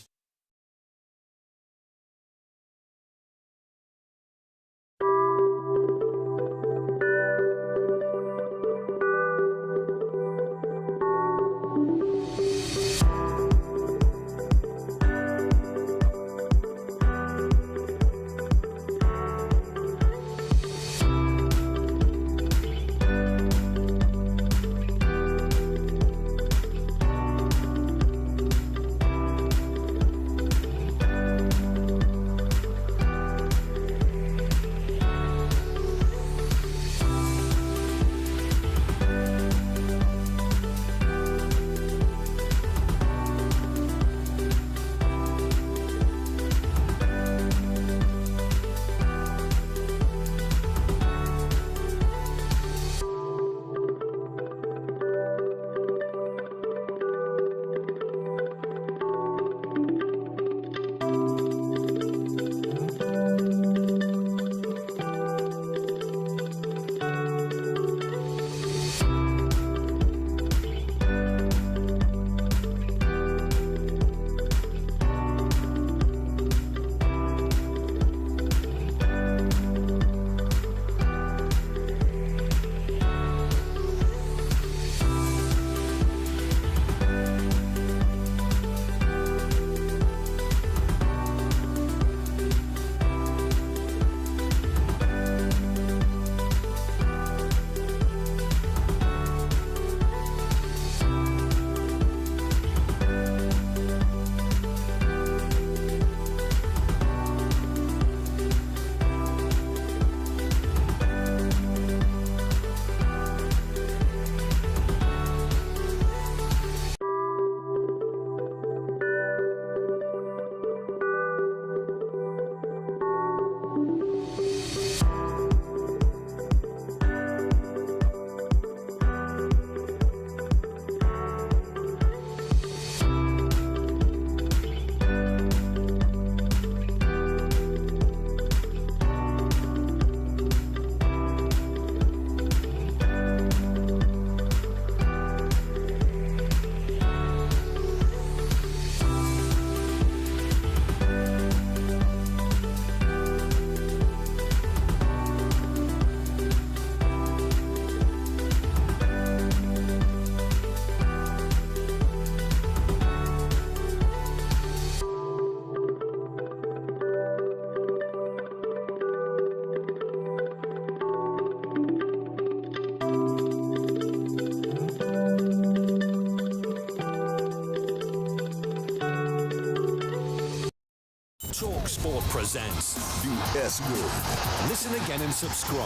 presents The S Word. Listen again and subscribe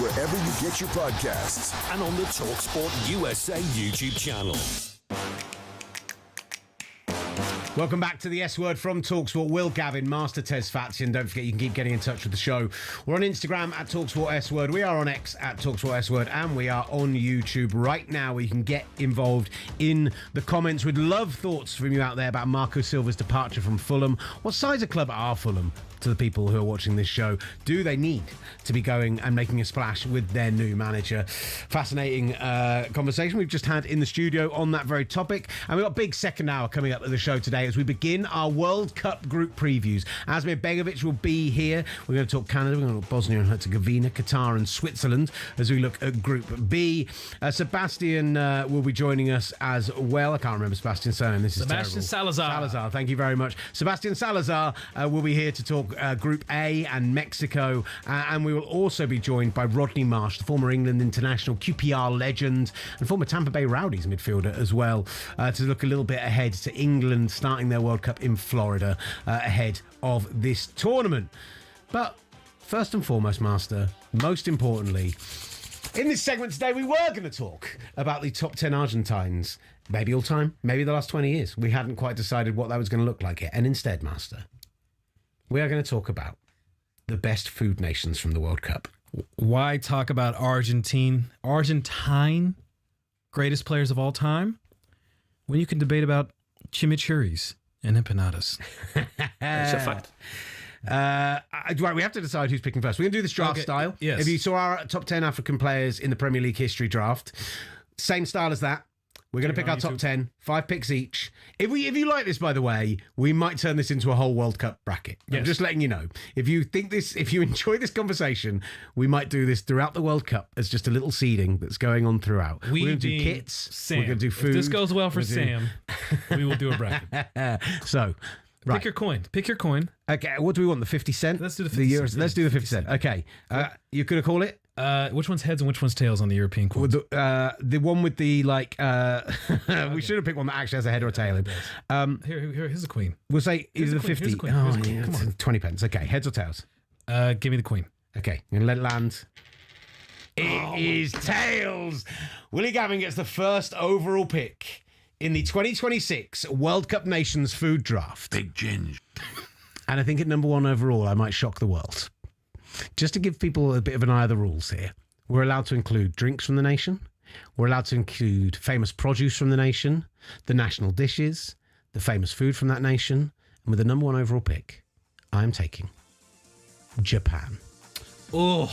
wherever you get your podcasts and on the talkSPORT USA YouTube channel. Welcome back to the S Word from talkSPORT. Will, Gavin, Master Tesfatsion. Don't forget you can keep getting in touch with the show. We're on Instagram at talkSPORT S Word. We are on X at talkSPORT S Word, and we are on YouTube right now, where you can get involved in the comments. We'd love thoughts from you out there about Marco Silva's departure from Fulham. What size of club are Fulham to the people who are watching this show? Do they need to be going and making a splash with their new manager? Fascinating conversation we've just had in the studio on that very topic. And we've got a big second hour coming up at the show today as we begin our World Cup group previews. Amir Begovic will be here. We're going to talk Canada, we're going to talk Bosnia and Herzegovina, Qatar and Switzerland as we look at Group B. Sebastian will be joining us as well. I can't remember Sebastian's surname. This is Sebastian terrible. Salazar, thank you very much. Sebastian Salazar will be here to talk Group A and Mexico, and we will also be joined by Rodney Marsh, the former England international, QPR legend, and former Tampa Bay Rowdies midfielder as well, to look a little bit ahead to England starting their World Cup in Florida ahead of this tournament. But first and foremost, Master, most importantly, in this segment today, we were going to talk about the top 10 Argentines, maybe all time, maybe the last 20 years. We hadn't quite decided what that was going to look like yet. And instead, Master, we are going to talk about the best food nations from the World Cup. Why talk about Argentine, greatest players of all time, when you can debate about chimichurris and empanadas? It's a fact. Right, we have to decide who's picking first. We're going to do this draft style. Yes. If you saw our top 10 African players in the Premier League history draft, same style as that. We're going to pick our top 10, 5 picks each. If you like this, by the way, we might turn this into a whole World Cup bracket. Yes. I'm just letting you know. If you enjoy this conversation, we might do this throughout the World Cup as just a little seeding that's going on throughout. We're going to do kits. Sam. We're going to do food. If this goes well for Sam, we will do a bracket. So, right. Pick your coin. Okay, what do we want? The 50 cent? Let's do the 50 euros. cent. Let's do the 50 cent. Okay. You going to call it? Which one's heads and which one's tails on the European coins? The one with the we should have picked one that actually has a head or a tail in. Here's the queen. We'll say either the 50. Here's the queen. Come on. 20 pence. Okay, heads or tails? Give me the queen. Okay, I'm going to let it land. It is tails. Willie Gavin gets the first overall pick in the 2026 World Cup Nations Food Draft. Big ginge. And I think at number 1 overall, I might shock the world. Just to give people a bit of an eye of the rules here, we're allowed to include drinks from the nation. We're allowed to include famous produce from the nation, the national dishes, the famous food from that nation. And with the number 1 overall pick, I'm taking Japan. Oh,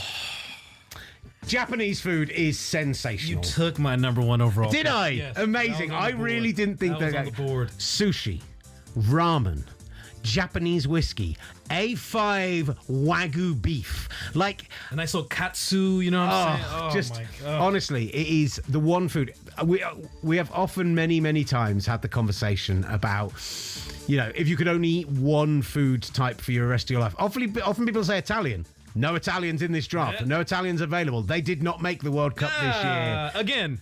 Japanese food is sensational. you took my number 1 overall. Did pick. I? Yes, Amazing. I really didn't think that was on the board. Sushi, ramen, Japanese whiskey, A5 Wagyu beef. Like a nice little katsu, you know what I'm saying? Oh, just my God. honestly, it is the one food. We have often many times had the conversation about, you know, if you could only eat one food type for your rest of your life. Often people say Italian. No Italians in this draft. Yeah. No Italians available. They did not make the World Cup this year. Again.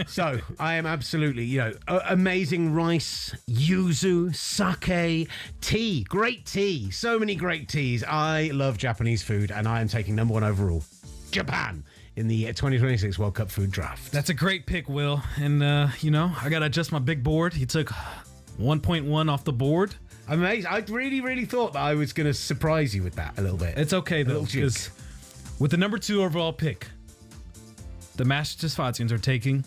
So, I am absolutely, you know, amazing rice, yuzu, sake, tea. Great tea. So many great teas. I love Japanese food, and I am taking number 1 overall. Japan in the 2026 World Cup Food Draft. That's a great pick, Will. And, you know, I got to adjust my big board. He took 1.1 off the board. Amazing. I really thought that I was going to surprise you with that a little bit. It's okay, though, because with the number 2 overall pick, the Master Tesfatsians are taking...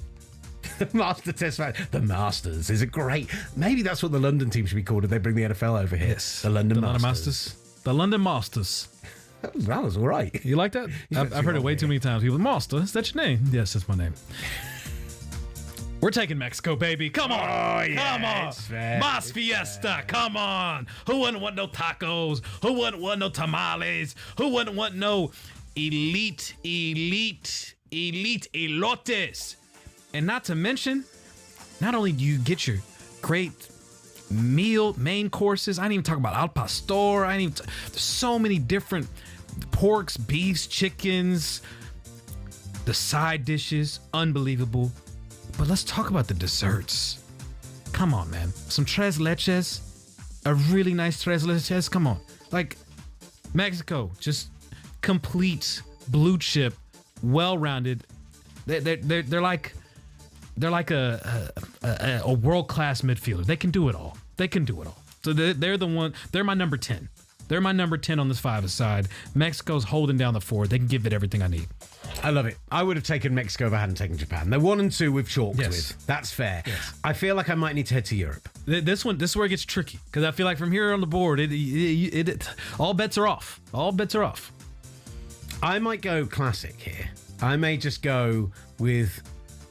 Master Tesfatsion. The Masters is a great... Maybe that's what the London team should be called if they bring the NFL over here. Yes. The London Masters. The London Masters. That was all right. You like that? I've heard it way too many times. People, Master, is that your name? Yes, that's my name. We're taking Mexico, baby. Come on. Oh, yeah. Come on. Mas fiesta. Come on. Who wouldn't want no tacos? Who wouldn't want no tamales? Who wouldn't want no elite elotes? And not to mention, not only do you get your great main courses, I didn't even talk about al pastor. There's so many different porks, beefs, chickens, the side dishes, unbelievable. But let's talk about the desserts. Come on, man. Some tres leches, a really nice tres leches. Come on. Like Mexico, just complete blue chip, well-rounded. They're like a world-class midfielder. They can do it all. So they're the one. They're my number 10. They're my number 10 on this 5-a-side. Mexico's holding down the forward. They can give it everything I need. I love it. I would have taken Mexico if I hadn't taken Japan. They're 1 and 2 we've chalked with. That's fair. Yes. I feel like I might need to head to Europe. This is where it gets tricky because I feel like from here on the board, all bets are off. All bets are off. I might go classic here. I may just go with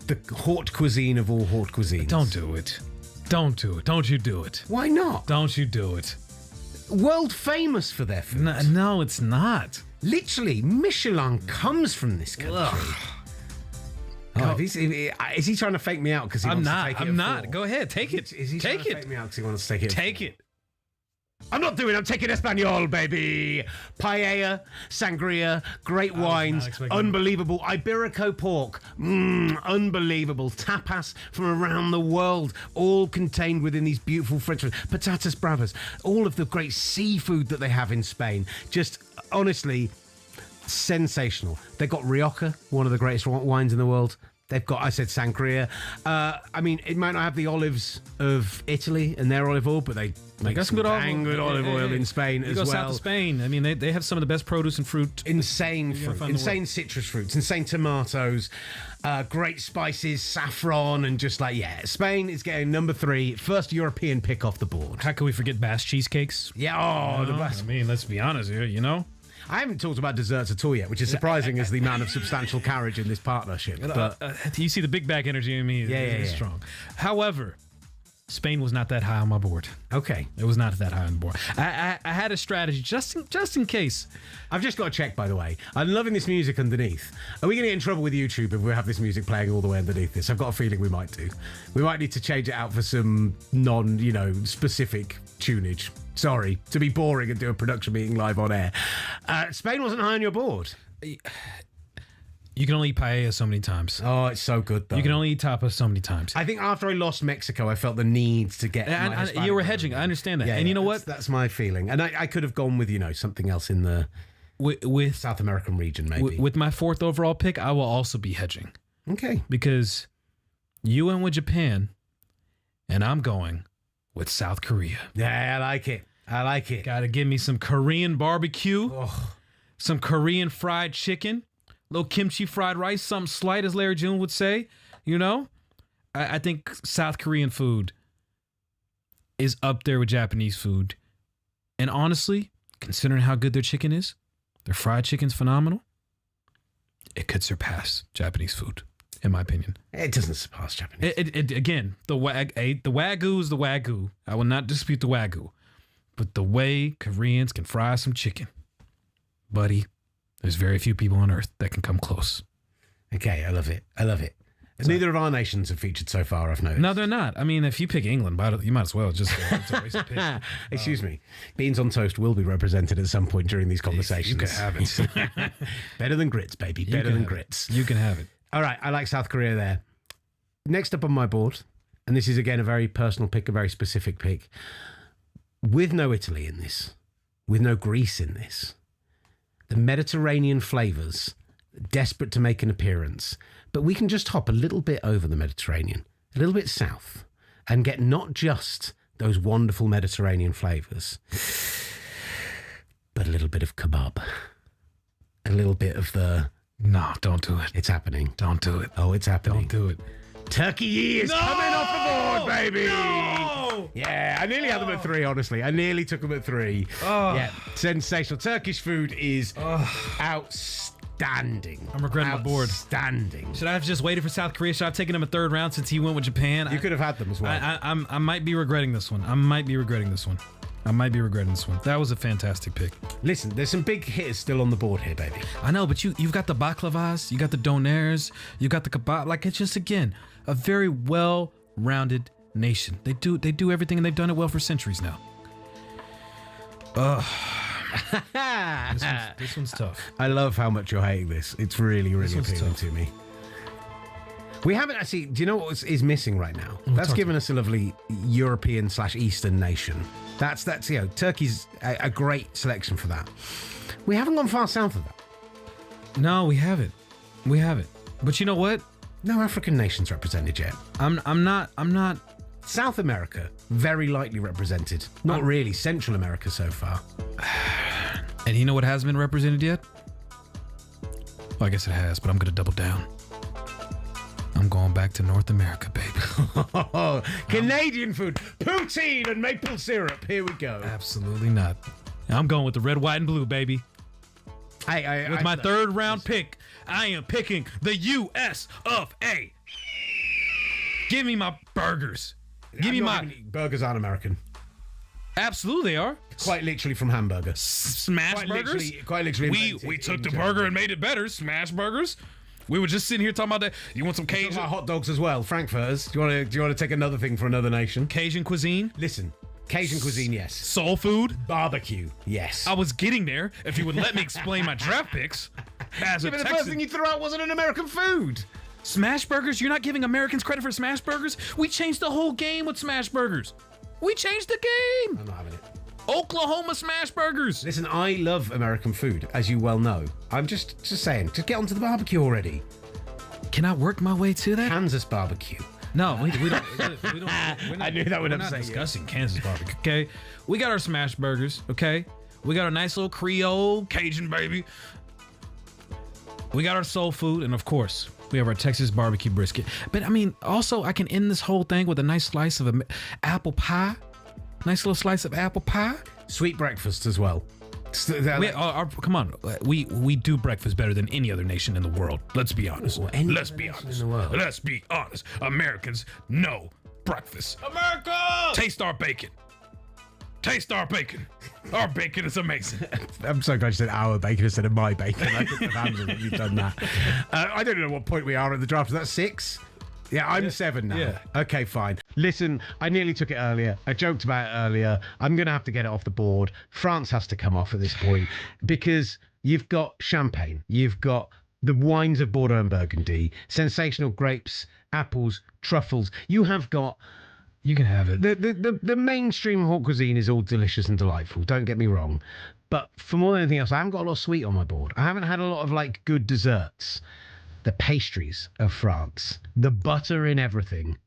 the haute cuisine of all haute cuisines. Don't do it. Don't do it. Don't you do it. Why not? Don't you do it. World famous for their food. No, it's not. Literally, Michelin comes from this country. Oh, is he trying to fake me out because he wants to take it? I'm not. Go ahead, take it. Is he trying to fake me out because he wants to take it? Take it. I'm not doing it. I'm taking Espanol, baby. Paella, sangria, great wines, unbelievable Iberico pork, unbelievable tapas from around the world, all contained within these beautiful French patatas bravas. All of the great seafood that they have in Spain, just honestly sensational. They've got Rioja, one of the greatest wines in the world. They've got, I said, sangria. I mean, it might not have the olives of Italy and their olive oil, but they make some good olive oil in Spain as well. You go south to Spain. I mean, they have some of the best produce and fruit. Insane fruit. Insane citrus fruits. Insane tomatoes. Great spices, saffron, and just Spain is getting number 3. First European pick off the board. How can we forget Basque cheesecakes? Yeah, the Basque. I mean, let's be honest here, I haven't talked about desserts at all yet, which is surprising as the man of substantial carriage in this partnership. But you see the big bag energy in me is strong. However, Spain was not that high on my board. Okay. It was not that high on the board. I had a strategy just in case. I've just got to check, by the way. I'm loving this music underneath. Are we going to get in trouble with YouTube if we have this music playing all the way underneath this? I've got a feeling we might do. We might need to change it out for some specific tunage. Sorry to be boring and do a production meeting live on air. Spain wasn't high on your board. You can only eat paella so many times. Oh, it's so good, though. You can only eat tapas so many times. I think after I lost Mexico, I felt the need to get you were hedging. I understand that. Yeah, and you know what? That's my feeling. And I could have gone with, something else in the with South American region, maybe. With my 4th overall pick, I will also be hedging. Okay. Because you went with Japan, and I'm going with South Korea. Yeah, I like it. Gotta give me some Korean barbecue, some Korean fried chicken, little kimchi fried rice, something slight, as Larry June would say. I think South Korean food is up there with Japanese food. And honestly, considering how good their chicken is, their fried chicken's phenomenal, it could surpass Japanese food, in my opinion. It doesn't surpass Japanese. Again, the Wagyu is the Wagyu. I will not dispute the Wagyu. But the way Koreans can fry some chicken, buddy, there's very few people on earth that can come close. Okay, I love it. Neither of our nations have featured so far, I've noticed. No, they're not. I mean, if you pick England, you might as well just it's a waste of pick. Excuse me. Beans on toast will be represented at some point during these conversations. You can have it. Better than grits, baby. Better than grits. You can have it. All right, I like South Korea there. Next up on my board, and this is again a very personal pick, a very specific pick, with no Italy in this, with no Greece in this. The Mediterranean flavours, desperate to make an appearance. But we can just hop a little bit over the Mediterranean, a little bit south, and get not just those wonderful Mediterranean flavours, but a little bit of kebab. A little bit of the... No, don't do it. It's happening. Don't do it. Oh, it's happening. Don't do it. Turkey is coming off the board, baby. No! Yeah, I nearly had them at 3, honestly. I nearly took them at 3. Oh. Yeah, sensational. Turkish food is outstanding. I'm regretting my board. Outstanding. Should I have just waited for South Korea? Should I have taken him a 3rd round since he went with Japan? You could have had them as well. I might be regretting this one. That was a fantastic pick. Listen, there's some big hitters still on the board here, baby. I know, but you've got the baklavas, you got the donairs, you got the kebab. Like, it's just, again, a very well-rounded nation. They do everything, and they've done it well for centuries now. This one's tough. I love how much you're hating this. It's really, really appealing to me. We haven't actually... Do you know what is missing right now? That's given us a lovely European/Eastern nation. That's Turkey's a great selection for that. We haven't gone far south of that. No, we haven't. But you know what? No African nations represented yet. I'm not. South America, very lightly represented. Not really. Central America so far. And you know what hasn't been represented yet? Well, I guess it has, but I'm going to double down. I'm going back to North America, baby. Canadian food, poutine and maple syrup. Here we go. Absolutely not. I'm going with the red, white, and blue, baby. With my third round pick, I am picking the U.S. of A. Give me my burgers. Burgers aren't American. Absolutely, they are. Quite literally from hamburger. Smash burgers. Quite literally. We took the burger and made it better. Smash burgers. We were just sitting here talking about that. You want some Cajun hot dogs as well? Frankfurters. Do you want to take another thing for another nation? Cajun cuisine. Listen. Cajun cuisine, yes. Soul food. Barbecue, yes. I was getting there. If you would let me explain my draft picks. As a the Texan, first thing you threw out wasn't an American food. Smash burgers? You're not giving Americans credit for smash burgers? We changed the whole game with smash burgers. We changed the game. I'm not having it. Oklahoma smash burgers. Listen, I love American food, as you well know. I'm just saying, just get onto the barbecue already. Can I work my way to that? Kansas barbecue. No, we don't. I knew that would upset you. We're not discussing Kansas barbecue, okay? We got our smash burgers, okay? We got our nice little Creole Cajun, baby. We got our soul food, and of course, we have our Texas barbecue brisket. But I mean, also, I can end this whole thing with a nice slice of apple pie. Nice little slice of apple pie. Sweet breakfast as well. Come on, we do breakfast better than any other nation in the world. Let's be honest. Let's be honest. Americans know breakfast. America! Taste our bacon. Our bacon is amazing. I'm so glad you said our bacon instead of my bacon. I couldn't have handled it if you've done that. I don't know what point we are in the draft. Is that 6? Yeah, I'm 7 now. Yeah. Okay, fine. Listen, I nearly took it earlier. I joked about it earlier. I'm going to have to get it off the board. France has to come off at this point because you've got champagne. You've got the wines of Bordeaux and Burgundy, sensational grapes, apples, truffles. You have got... You can have it. The mainstream haute cuisine is all delicious and delightful. Don't get me wrong. But for more than anything else, I haven't got a lot of sweet on my board. I haven't had a lot of good desserts. The pastries of France, the butter in everything.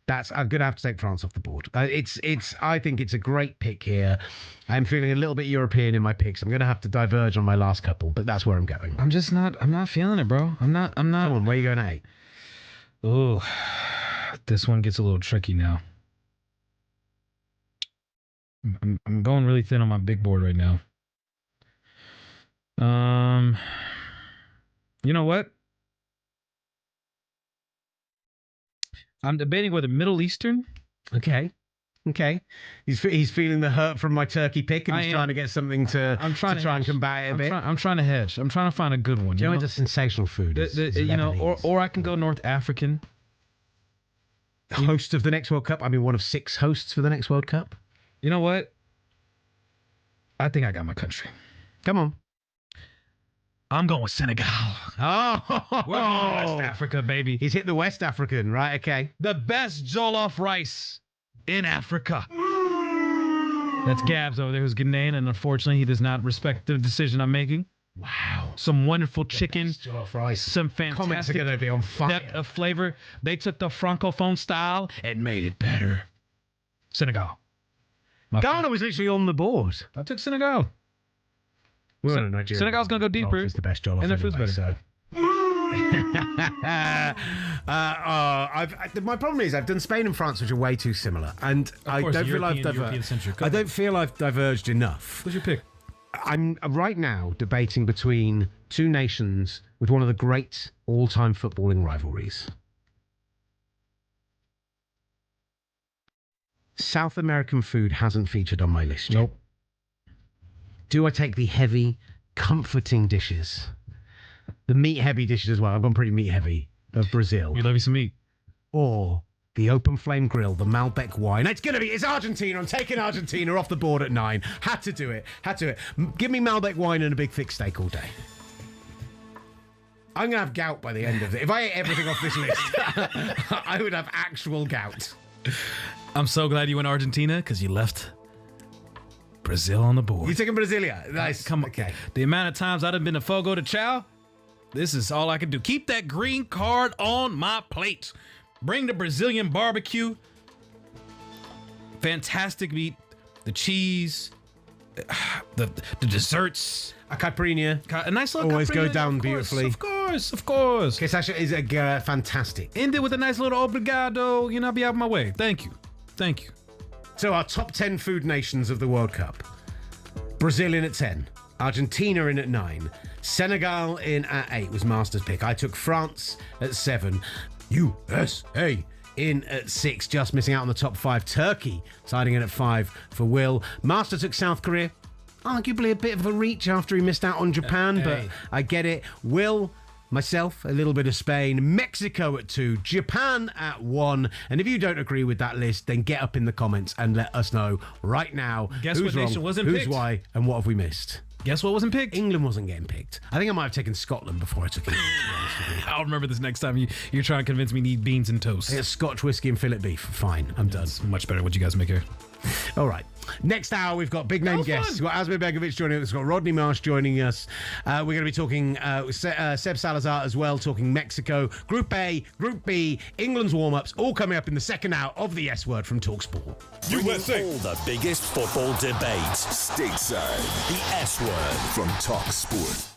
I'm gonna have to take France off the board. I think it's a great pick here. I'm feeling a little bit European in my picks. I'm gonna have to diverge on my last couple, but that's where I'm going. I'm not feeling it, bro. I'm not. Come on, where are you going at 8? Oh, this one gets a little tricky now. I'm going really thin on my big board right now. You know what? I'm debating whether Middle Eastern. Okay. He's feeling the hurt from my turkey pick, and he's trying to get something to try and combat it a bit. I'm trying to hedge. I'm trying to find a good one. Do you know what the sensational food is? Or I can go North African. Host of the next World Cup. I mean, one of 6 hosts for the next World Cup. You know what? I think I got my country. Come on. I'm going with Senegal. Oh, we're going West Africa, baby. He's hit the West African, right? Okay. The best jollof rice in Africa. That's Gabs over there who's Ghanaian, and unfortunately, he does not respect the decision I'm making. Wow. Some wonderful chicken. Jollof rice. Some fantastic comments are going to be on fire. Depth of flavor. They took the Francophone style and made it better. Senegal. Ghana was literally on the board. I took Senegal. Senegal's going to go deeper. It's the best jollof and their food's better. So. My problem is I've done Spain and France, which are way too similar, and I don't feel I've diverged enough. What's your pick? I'm right now debating between 2 nations with one of the great all-time footballing rivalries. South American food hasn't featured on my list yet. Nope. Do I take the heavy, comforting dishes? The meat-heavy dishes as well. I've gone pretty meat-heavy of Brazil. You love you some meat. Or the open flame grill, the Malbec wine. It's Argentina. I'm taking Argentina off the board at 9. Had to do it. Give me Malbec wine and a big thick steak all day. I'm going to have gout by the end of it. If I ate everything off this list, I would have actual gout. I'm so glad you went Argentina because you left Brazil on the board. You taking Brasilia? Nice. Come on. Okay. The amount of times I've been to Fogo de Chao, this is all I can do. Keep that green card on my plate. Bring the Brazilian barbecue. Fantastic meat. The cheese. The desserts. A caipirinha. A nice little always caipirinha, go down of course, beautifully. Of course. Tesfatsion is fantastic. End it with a nice little obrigado. I'll be out of my way. Thank you. So our top 10 food nations of the World Cup. Brazil in at 10. Argentina in at 9. Senegal in at 8 was Master's pick. I took France at 7. USA in at 6, just missing out on the top 5. Turkey siding in at 5 for Will. Master took South Korea. Arguably a bit of a reach after he missed out on Japan, but I get it. Will, myself, a little bit of Spain. Mexico at 2. Japan at 1. And if you don't agree with that list, then get up in the comments and let us know right now. Guess who's what wrong, nation wasn't who's picked? why, and what have we missed? Guess what wasn't picked? England wasn't getting picked. I think I might have taken Scotland before I took England, to be honest with you. I'll remember this next time you're trying to convince me to eat beans and toast. I get Scotch whiskey and fillet beef. Fine, I'm done. It's much better what you guys make here. All right. Next hour, we've got big name guests. We've got Amir Begovic joining us. We've got Rodney Marsh joining us. We're going to be talking Seb Salazar as well, talking Mexico, Group A, Group B, England's warm-ups, all coming up in the second hour of the S Word from talkSPORT. USA. All the biggest football debates. Stateside. The S Word from talkSPORT.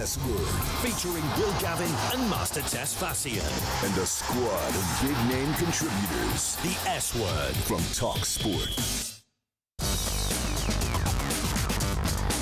S-Word, featuring Gavin and Master Tesfatsion. And a squad of big-name contributors. The S-Word from talkSPORT.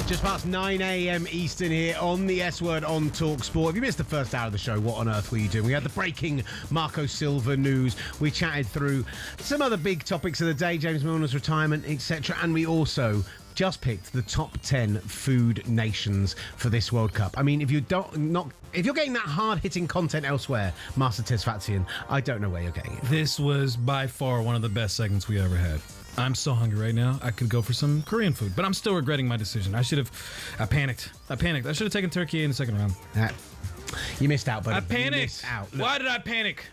Just past 9 a.m. Eastern here on the S-Word on talkSPORT. If you missed the first hour of the show, what on earth were you doing? We had the breaking Marco Silva news. We chatted through some other big topics of the day, James Milner's retirement, etc. And we also just picked the top 10 food nations for this World Cup. I mean, if you're getting that hard-hitting content elsewhere, Master Tesfatsion, I don't know where you're getting it. This was by far one of the best segments we ever had. I'm so hungry right now. I could go for some Korean food, but I'm still regretting my decision. I panicked. I should have taken Turkey in the second round. You missed out, buddy. I panicked. Why did I panic?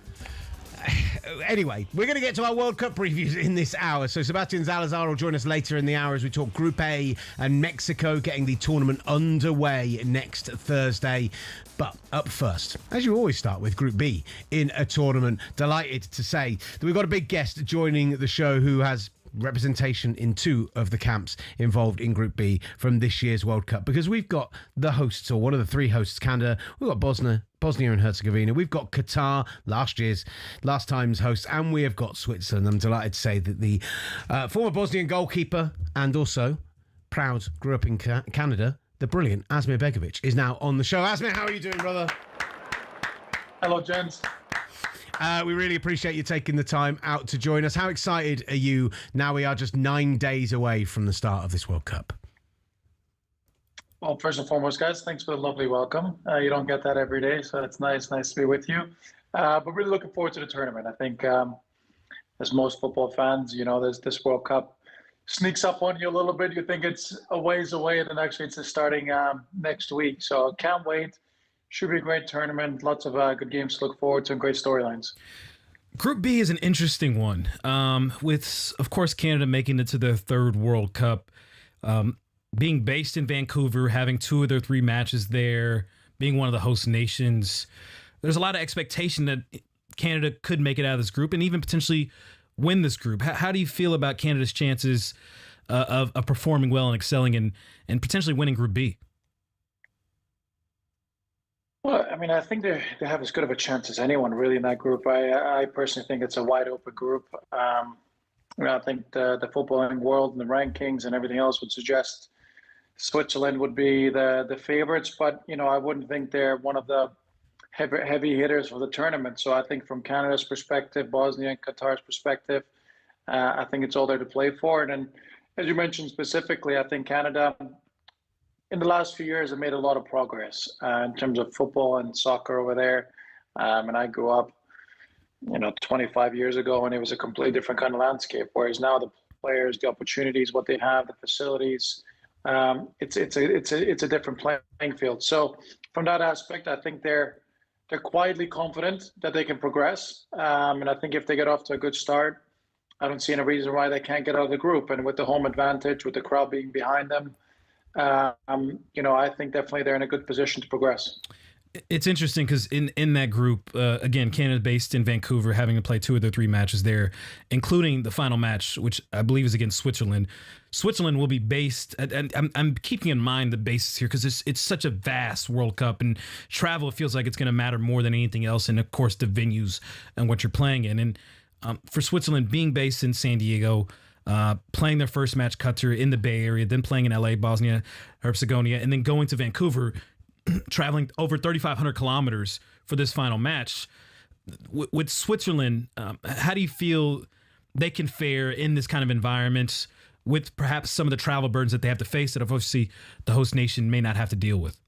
Anyway, we're going to get to our World Cup previews in this hour. So Sebastian Salazar will join us later in the hour as we talk Group A and Mexico getting the tournament underway next Thursday. But up first, as you always start with Group B in a tournament, delighted to say that we've got a big guest joining the show who has representation in two of the camps involved in Group B from this year's World Cup, because we've got the hosts, or one of the three hosts, Canada, we've got Bosnia and Herzegovina, we've got Qatar, last time's host, and we have got Switzerland. I'm delighted to say that the former Bosnian goalkeeper and also grew up in Canada, the brilliant Amir Begovic is now on the show. Amir, how are you doing, brother? Hello, gents. We really appreciate you taking the time out to join us. How excited are you now we are just 9 days away from the start of this World Cup? Well, first and foremost, guys, thanks for the lovely welcome. You don't get that every day, so it's nice to be with you. But really looking forward to the tournament. I think, as most football fans, you know, this World Cup sneaks up on you a little bit. You think it's a ways away, and then actually it's starting next week. So can't wait. Should be a great tournament. Lots of good games to look forward to and great storylines. Group B is an interesting one, with, of course, Canada making it to their third World Cup, being based in Vancouver, having 2 of their 3 matches there, being one of the host nations. There's a lot of expectation that Canada could make it out of this group and even potentially win this group. How do you feel about Canada's chances of performing well and excelling and potentially winning Group B? Well, I mean, I think they have as good of a chance as anyone really in that group. I personally think it's a wide open group. I think the footballing world and the rankings and everything else would suggest Switzerland would be the favorites, but you know, I wouldn't think they're one of the heavy hitters for the tournament. So I think from Canada's perspective, Bosnia and Qatar's perspective, I think it's all there to play for. And as you mentioned specifically, I think Canada, in the last few years, have made a lot of progress in terms of football and soccer over there. And I grew up, 25 years ago, and it was a completely different kind of landscape. Whereas now the players, the opportunities, what they have, the facilities, it's a different playing field. So from that aspect, I think they're quietly confident that they can progress. And I think if they get off to a good start, I don't see any reason why they can't get out of the group. And with the home advantage, with the crowd being behind them, I think definitely they're in a good position to progress. It's interesting because in that group, again, Canada based in Vancouver, having to play 2 of their 3 matches there, including the final match, which I believe is against Switzerland. Switzerland will be based, and I'm keeping in mind the basis here because it's such a vast World Cup, and travel feels like it's going to matter more than anything else, and of course the venues and what you're playing in. And for Switzerland, being based in San Diego, playing their first match Qatar in the Bay Area, then playing in LA, Bosnia, Herzegovina, and then going to Vancouver, traveling over 3,500 kilometers for this final match. With Switzerland, how do you feel they can fare in this kind of environment with perhaps some of the travel burdens that they have to face that obviously the host nation may not have to deal with?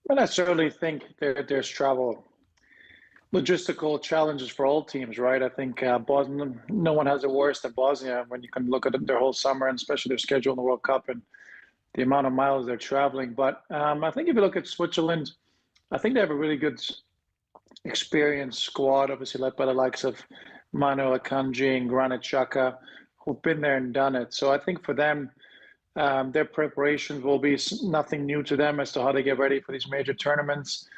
Well, I certainly think there's travel logistical challenges for all teams, right? I think Bosnia, no one has it worse than Bosnia when you can look at their whole summer and especially their schedule in the World Cup and the amount of miles they're traveling. But I think if you look at Switzerland, I think they have a really good experienced squad, obviously led by the likes of Manuel Akanji and Granit Xhaka, who've been there and done it. So I think for them, their preparations will be nothing new to them as to how they get ready for these major tournaments.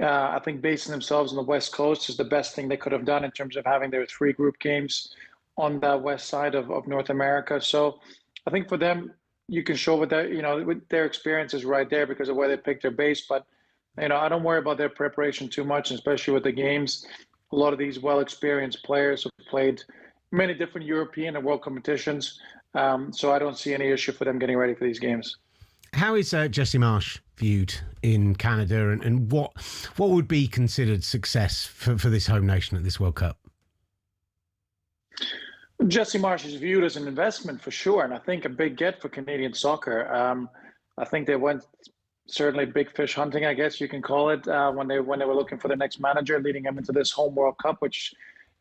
I think basing themselves on the West Coast is the best thing they could have done in terms of having their 3 group games on the west side of North America. So I think for them, you can show with that, with their experiences right there because of where they picked their base. But, I don't worry about their preparation too much, especially with the games. A lot of these well-experienced players have played many different European and world competitions. So I don't see any issue for them getting ready for these games. How is Jesse Marsch viewed in Canada, and what would be considered success for this home nation at this World Cup? Jesse Marsch is viewed as an investment for sure, and I think a big get for Canadian soccer. I think they went certainly big fish hunting, I guess you can call it, when they were looking for the next manager, leading him into this home World Cup, which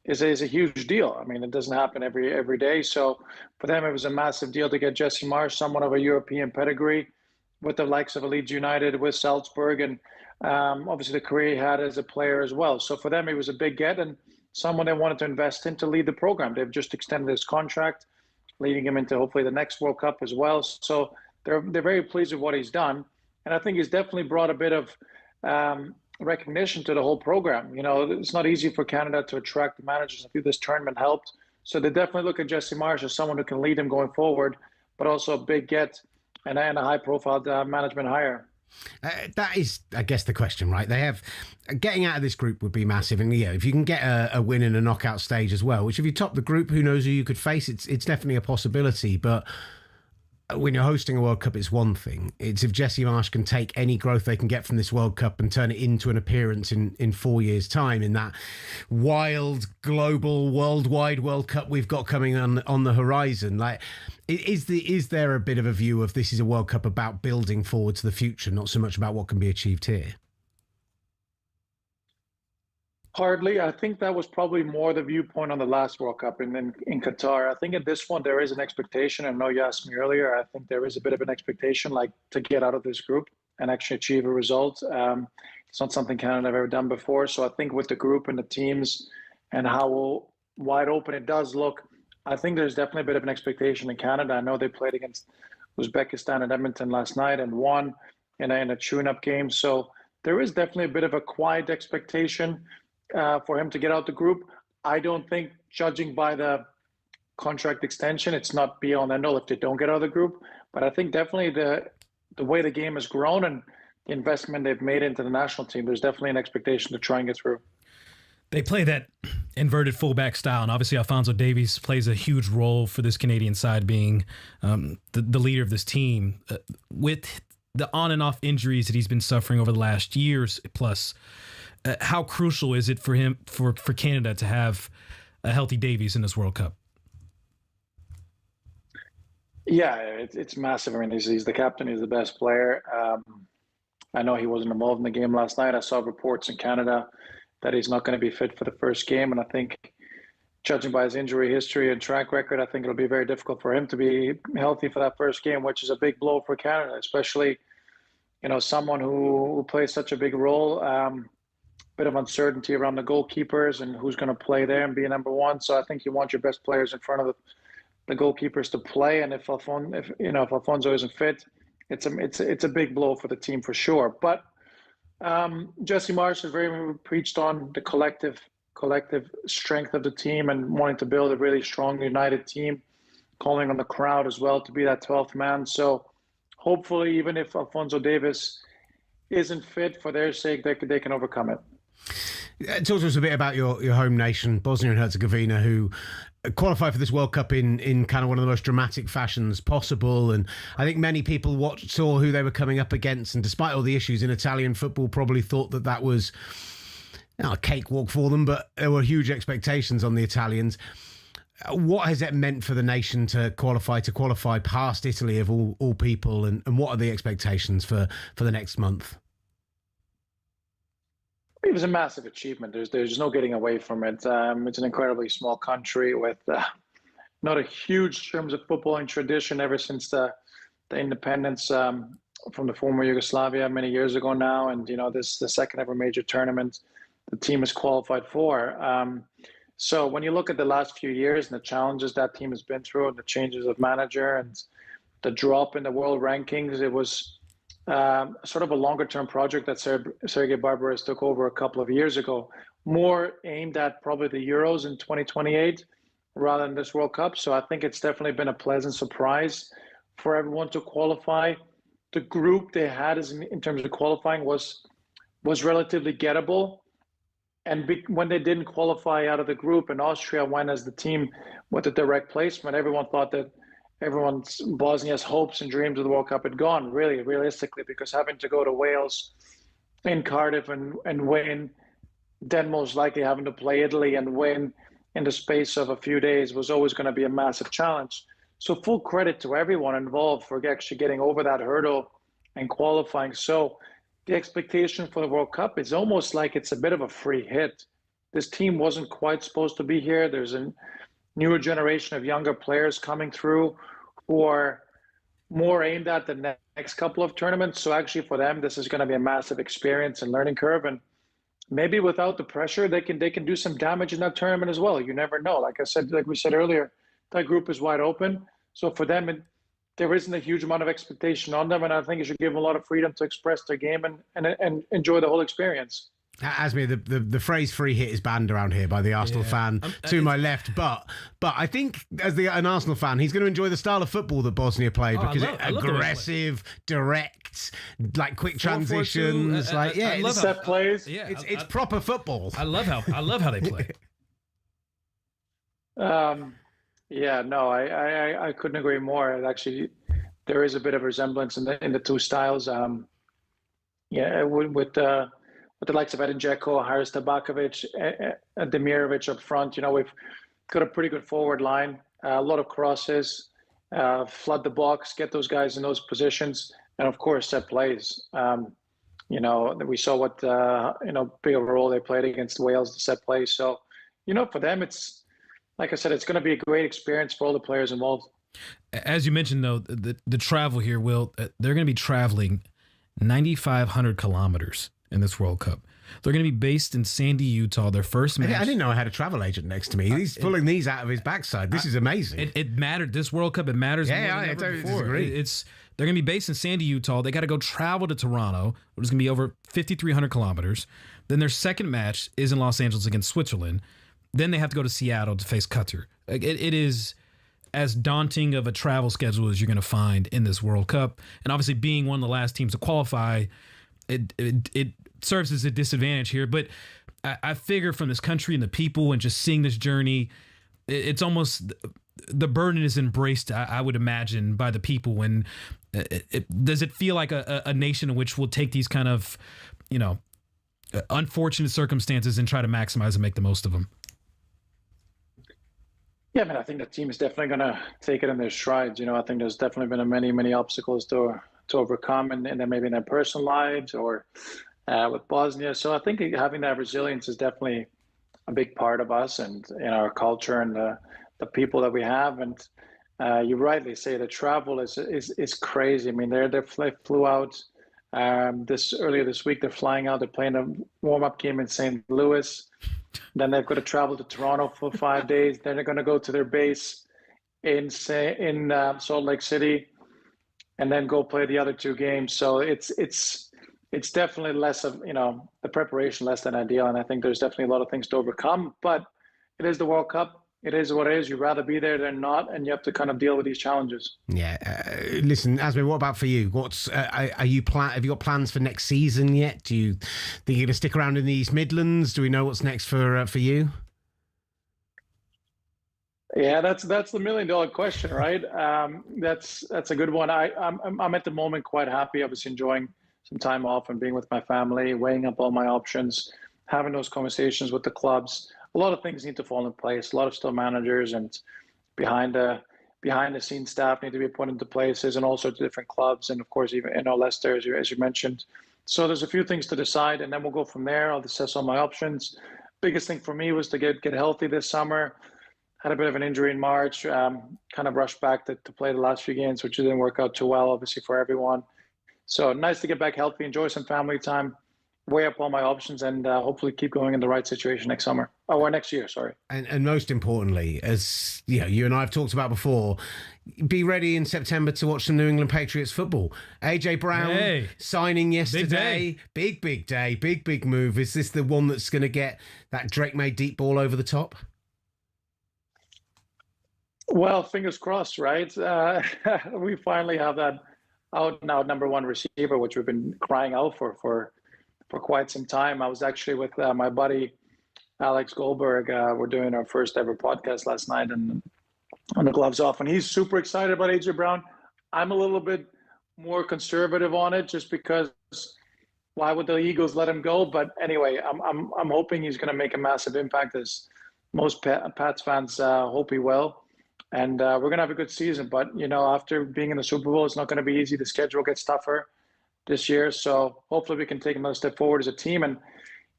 is a huge deal. I mean, it doesn't happen every day. So for them, it was a massive deal to get Jesse Marsch, someone of a European pedigree, with the likes of Leeds United, with Salzburg, and obviously the career he had as a player as well. So for them, it was a big get and someone they wanted to invest in to lead the program. They've just extended his contract, leading him into hopefully the next World Cup as well. So they're very pleased with what he's done. And I think he's definitely brought a bit of recognition to the whole program. It's not easy for Canada to attract the managers. I think this tournament helped. So they definitely look at Jesse Marsch as someone who can lead him going forward, but also a big get and a high-profile management hire. That is, I guess, the question, right? They have getting out of this group would be massive, and if you can get a win in a knockout stage as well, which if you top the group, who knows who you could face? It's definitely a possibility, but when you're hosting a World Cup, it's one thing. It's if Jesse Marsch can take any growth they can get from this World Cup and turn it into an appearance in 4 years' time in that wild, global, worldwide World Cup we've got coming on the horizon. Like, is there a bit of a view of this is a World Cup about building forward to the future, not so much about what can be achieved here? Hardly. I think that was probably more the viewpoint on the last World Cup in Qatar. I think at this one, there is an expectation. I know you asked me earlier. I think there is a bit of an expectation, like to get out of this group and actually achieve a result. It's not something Canada have ever done before. So I think with the group and the teams and how wide open it does look, I think there's definitely a bit of an expectation in Canada. I know they played against Uzbekistan at Edmonton last night and won in a tune-up game. So there is definitely a bit of a quiet expectation for him to get out the group. I don't think, judging by the contract extension, it's not be all and end all if they don't get out of the group. But I think definitely the way the game has grown and the investment they've made into the national team, there's definitely an expectation to try and get through. They play that inverted fullback style, and obviously Alphonso Davies plays a huge role for this Canadian side, being the leader of this team. With the on and off injuries that he's been suffering over the last years plus, how crucial is it for him, for Canada, to have a healthy Davies in this World Cup? Yeah, it's massive. I mean, he's the captain. He's the best player. I know he wasn't involved in the game last night. I saw reports in Canada that he's not going to be fit for the first game. And I think, judging by his injury history and track record, I think it'll be very difficult for him to be healthy for that first game, which is a big blow for Canada, especially, someone who plays such a big role. Bit of uncertainty around the goalkeepers and who's going to play there and be number one. So I think you want your best players in front of the goalkeepers to play. And if Alfonso isn't fit, it's a big blow for the team for sure. But Jesse Marsch has very preached on the collective strength of the team and wanting to build a really strong, united team, calling on the crowd as well to be that 12th man. So hopefully, even if Alphonso Davies isn't fit, for their sake, they can overcome it. Talk to us a bit about your home nation, Bosnia and Herzegovina, who qualified for this World Cup in kind of one of the most dramatic fashions possible. And I think many people saw who they were coming up against, and despite all the issues in Italian football, probably thought that was a cakewalk for them, but there were huge expectations on the Italians. What has it meant for the nation to qualify past Italy of all people, and what are the expectations for the next month? It was a massive achievement. There's no getting away from it. It's an incredibly small country with not a huge terms of footballing tradition ever since the independence from the former Yugoslavia many years ago now. And, this is the second ever major tournament the team has qualified for. So when you look at the last few years and the challenges that team has been through and the changes of manager and the drop in the world rankings, it was sort of a longer-term project that Sergei Barbaras took over a couple of years ago, more aimed at probably the Euros in 2028 rather than this World Cup. So I think it's definitely been a pleasant surprise for everyone to qualify. The group they had in terms of qualifying was relatively gettable. And when they didn't qualify out of the group and Austria went as the team with a direct placement, everyone thought that Bosnia's hopes and dreams of the World Cup had gone, really, realistically, because having to go to Wales in Cardiff and win, then most likely having to play Italy and win in the space of a few days was always going to be a massive challenge. So full credit to everyone involved for actually getting over that hurdle and qualifying. So the expectation for the World Cup is almost like it's a bit of a free hit. This team wasn't quite supposed to be here. There's a newer generation of younger players coming through who are more aimed at the next couple of tournaments. So actually for them, this is going to be a massive experience and learning curve. And maybe without the pressure, they can do some damage in that tournament as well. You never know. Like we said earlier, that group is wide open. So for them, there isn't a huge amount of expectation on them. And I think you should give them a lot of freedom to express their game and enjoy the whole experience. Asmir, the phrase "free hit" is banned around here by the Arsenal fan to my left, but I think as an Arsenal fan, he's going to enjoy the style of football that Bosnia play because it's aggressive, direct, like quick transitions, set plays. Yeah, it's proper football. I love how they play. I couldn't agree more. Actually, there is a bit of resemblance in the two styles. With the likes of Edin Dzeko, Haris Tabakovic, Demirovic up front, we've got a pretty good forward line, a lot of crosses, flood the box, get those guys in those positions, and of course set plays. We saw what big of a role they played against Wales, the set plays. So, for them, it's like I said, it's going to be a great experience for all the players involved. As you mentioned, though, the travel here, Will, they're going to be traveling 9,500 kilometers in this World Cup. They're going to be based in Sandy, Utah. Their first match. I didn't know I had a travel agent next to me. He's pulling these out of his backside. This is amazing. It mattered. This World Cup, it matters more than ever before. They're going to be based in Sandy, Utah. They got to go travel to Toronto, which is going to be over 5,300 kilometers. Then their second match is in Los Angeles against Switzerland. Then they have to go to Seattle to face Qatar. It is as daunting of a travel schedule as you're going to find in this World Cup. And obviously being one of the last teams to qualify, it serves as a disadvantage here. But I figure from this country and the people and just seeing this journey, it's almost the burden is embraced, I would imagine, by the people. When does it feel like a nation in which will take these kind of, unfortunate circumstances and try to maximize and make the most of them? Yeah, I think the team is definitely going to take it in their strides. I think there's definitely been many obstacles to overcome, and then maybe in their personal lives or with Bosnia. So I think having that resilience is definitely a big part of us and in our culture and the people that we have. And you rightly say the travel is crazy. I mean, they flew out earlier this week. They're flying out. They're playing a warm-up game in St. Louis. Then they've got to travel to Toronto for 5 days. Then they're going to go to their base in Salt Lake City, and then go play the other two games. So it's definitely less of the preparation less than ideal, and I think there's definitely a lot of things to overcome. But it is the World Cup. It is what it is. You'd rather be there than not, and you have to kind of deal with these challenges. Yeah. Listen, Asmir, what about for you? Have you got plans for next season yet? Do you think you're going to stick around in the East Midlands? Do we know what's next for you? Yeah, that's the $1 million question, right? That's a good one. I'm at the moment quite happy. Obviously, enjoying some time off and being with my family, weighing up all my options, having those conversations with the clubs. A lot of things need to fall in place. A lot of still managers and behind the scenes staff need to be put into places, and all sorts of different clubs, and of course even Leicester, as you mentioned. So there's a few things to decide, and then we'll go from there. I'll assess all my options. Biggest thing for me was to get healthy this summer. Had a bit of an injury in March. Kind of rushed back to play the last few games, which didn't work out too well, obviously, for everyone. So nice to get back healthy, enjoy some family time, weigh up all my options, and hopefully keep going in the right situation next summer. Or next year, sorry. And most importantly, as you and I have talked about before, be ready in September to watch some New England Patriots football. AJ Brown signing yesterday. Big day. Big move. Is this the one that's going to get that Drake-made deep ball over the top? Well, fingers crossed, right? We finally have that out now number one receiver, which we've been crying out for quite some time. I was actually with my buddy Alex Goldberg. We're doing our first ever podcast last night, and on the gloves off, and he's super excited about AJ Brown. I'm a little bit more conservative on it, just because why would the Eagles let him go? But anyway, I'm hoping he's going to make a massive impact, as most Pats fans hope he will. And we're going to have a good season. But, after being in the Super Bowl, it's not going to be easy. The schedule gets tougher this year. So hopefully we can take another step forward as a team and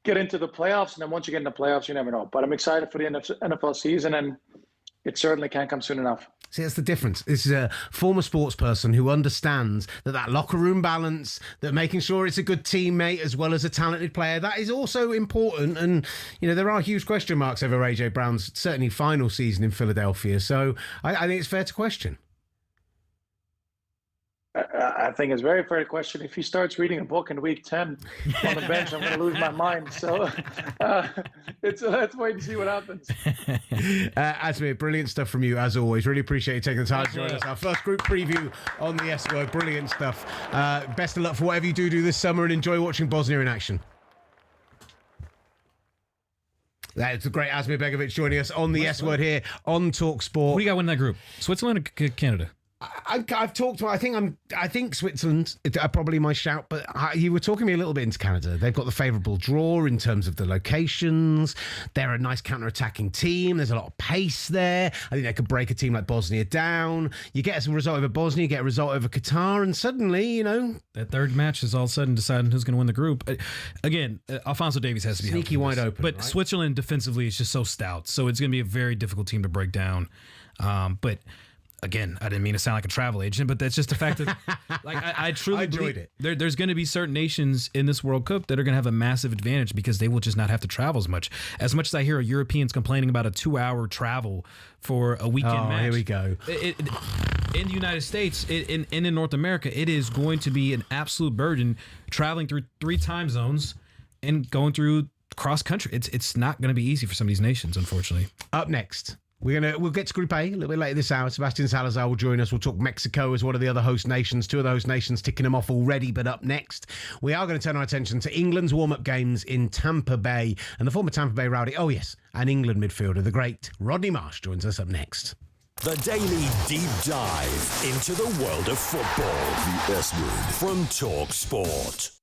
get into the playoffs. And then once you get in the playoffs, you never know. But I'm excited for the NFL season, and it certainly can't come soon enough. See, that's the difference. This is a former sports person who understands that locker room balance, that making sure it's a good teammate as well as a talented player, that is also important. And, there are huge question marks over AJ Brown's certainly final season in Philadelphia. So I think it's fair to question. I think it's very fair to question. If he starts reading a book in week 10 on the bench, I'm going to lose my mind. So let's wait and see what happens. Amir, brilliant stuff from you, as always. Really appreciate you taking the time to join us. Our first group preview on the S Word. Brilliant stuff. Best of luck for whatever you do this summer, and enjoy watching Bosnia in action. That's the great Amir Begovic joining us on the S Word here on talkSPORT. What do you got winning that group? Switzerland or Canada? I've talked to. I think Switzerland are probably my shout, but you were talking me a little bit into Canada. They've got the favourable draw in terms of the locations. They're a nice counter-attacking team. There's a lot of pace there. I think they could break a team like Bosnia down. You get a result over Bosnia, you get a result over Qatar, and suddenly, that third match is all of a sudden deciding who's going to win the group. Again, Alphonso Davies has to be sneaky wide open, but right? Switzerland defensively is just so stout, so it's going to be a very difficult team to break down. But again, I didn't mean to sound like a travel agent, but that's just the fact that, I truly enjoyed it. There's going to be certain nations in this World Cup that are going to have a massive advantage because they will just not have to travel as much. As much as I hear Europeans complaining about a 2-hour travel for a weekend match. Here we go. In the United States, and in North America, it is going to be an absolute burden traveling through 3 time zones and going through cross country. It's not going to be easy for some of these nations, unfortunately. Up next, we'll get to Group A a little bit later this hour. Sebastian Salazar will join us. We'll talk Mexico as one of the other host nations. 2 of the host nations ticking them off already. But up next, we are going to turn our attention to England's warm-up games in Tampa Bay. And the former Tampa Bay rowdy, and England midfielder, the great Rodney Marsh, joins us up next. The daily deep dive into the world of football. The S Word from talkSPORT.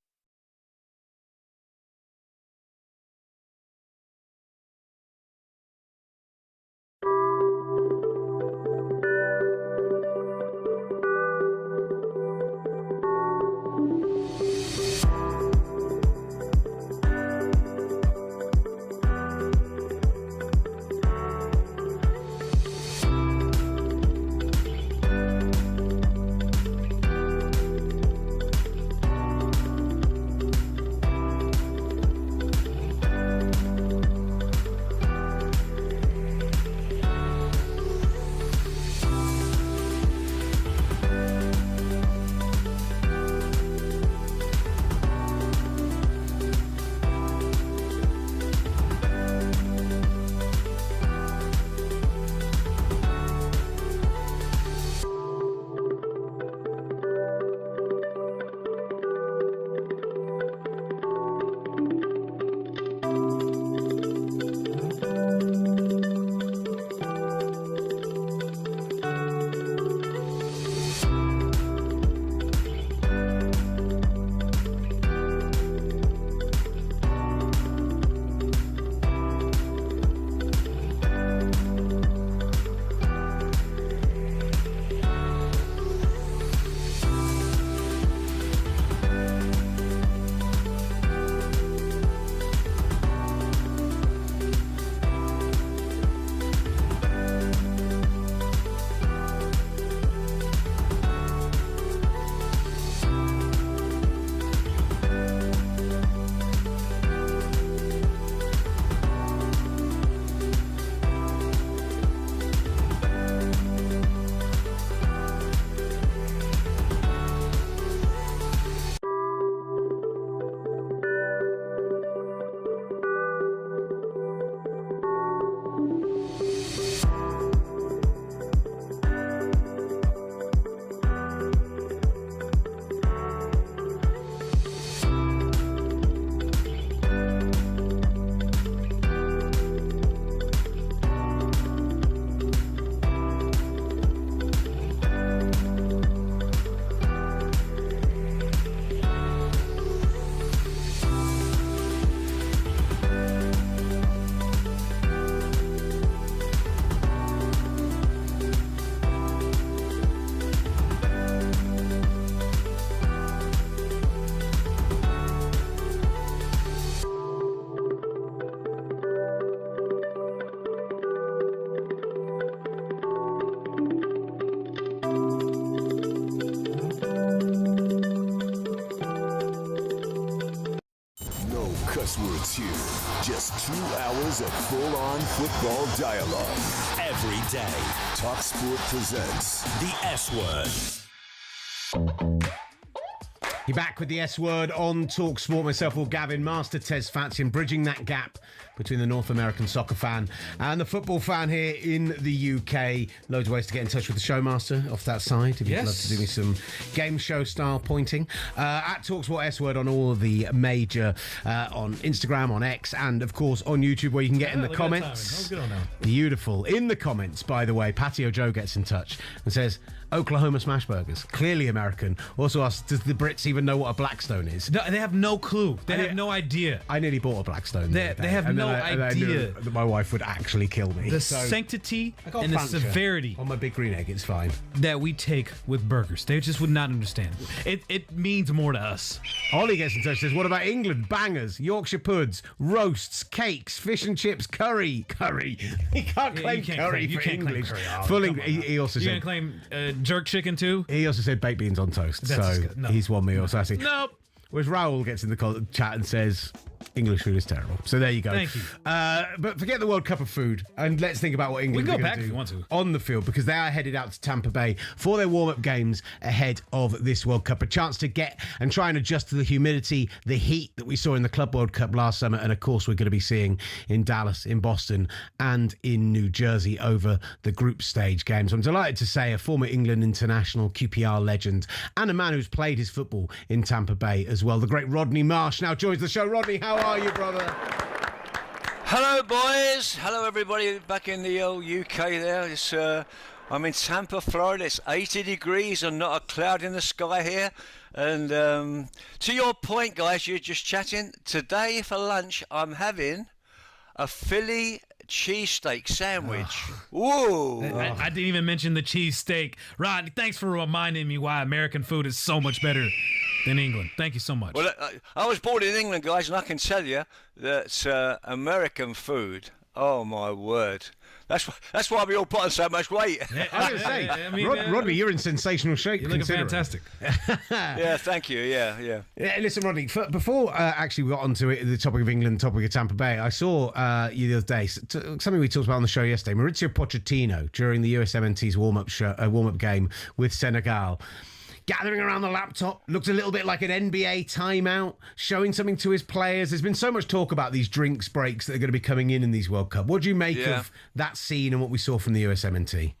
Just 2 hours of full-on football dialogue. Every day, talkSPORT presents The S Word. You're back with the S Word on talkSPORT. Myself, Gavin, Master Tesfatsion, bridging that gap between the North American soccer fan and the football fan here in the UK. Loads of ways to get in touch with the show, Master, off that side. If you'd love to do me some game show style pointing. At talkSPORT S Word on all of the major, on Instagram, on X, and of course on YouTube, where you can get in the comments. Beautiful. In the comments, by the way, Patio Joe gets in touch and says, Oklahoma smash burgers, clearly American. Also asks, does the Brits even know what a Blackstone is? No, they have no clue. They have no idea. I nearly bought a Blackstone. They have no idea. I knew that my wife would actually kill me. The sanctity and the severity on my big green egg, it's fine, that we take with burgers. They just would not understand. It means more to us. Ollie gets in touch, says, what about England? Bangers, Yorkshire puds, roasts, cakes, fish and chips, curry. He can't claim curry for English. Full English. He also You're said, going to claim jerk chicken too? He also said baked beans on toast. That's so he's one meal sassy. Nope. Whereas Raoul gets in the chat and says, English food is terrible. So there you go. Thank you. But forget the World Cup of food and let's think about what England we can are go back do if you want to. On the field, because they are headed out to Tampa Bay for their warm-up games ahead of this World Cup. A chance to get and try and adjust to the humidity, the heat that we saw in the Club World Cup last summer, and of course we're going to be seeing in Dallas, in Boston, and in New Jersey over the group stage games. I'm delighted to say a former England international, QPR legend, and a man who's played his football in Tampa Bay as well. The great Rodney Marsh now joins the show. Rodney, how are you, brother? Hello, boys. Hello, everybody back in the old UK there. It's, I'm in Tampa, Florida. It's 80 degrees and not a cloud in the sky here. And to your point, guys, you're just chatting. Today for lunch, I'm having a Philly cheesesteak sandwich. Whoa! I didn't even mention the cheesesteak. Rodney, thanks for reminding me why American food is so much better than England. Thank you so much. Well, I was born in England, guys, and I can tell you that American food, oh my word, that's why we all put on so much weight. I was going to say, Rodney, you're in sensational shape. You're looking fantastic. Yeah, thank you. Yeah. Listen, Rodney, before actually we got onto it, the topic of England, the topic of Tampa Bay, I saw you the other day, something we talked about on the show yesterday, Maurizio Pochettino during the USMNT's warm-up game with Senegal, gathering around the laptop, looked a little bit like an NBA timeout, showing something to his players. There's been so much talk about these drinks breaks that are going to be coming in these World Cup. What do you make of that scene and what we saw from the USMNT?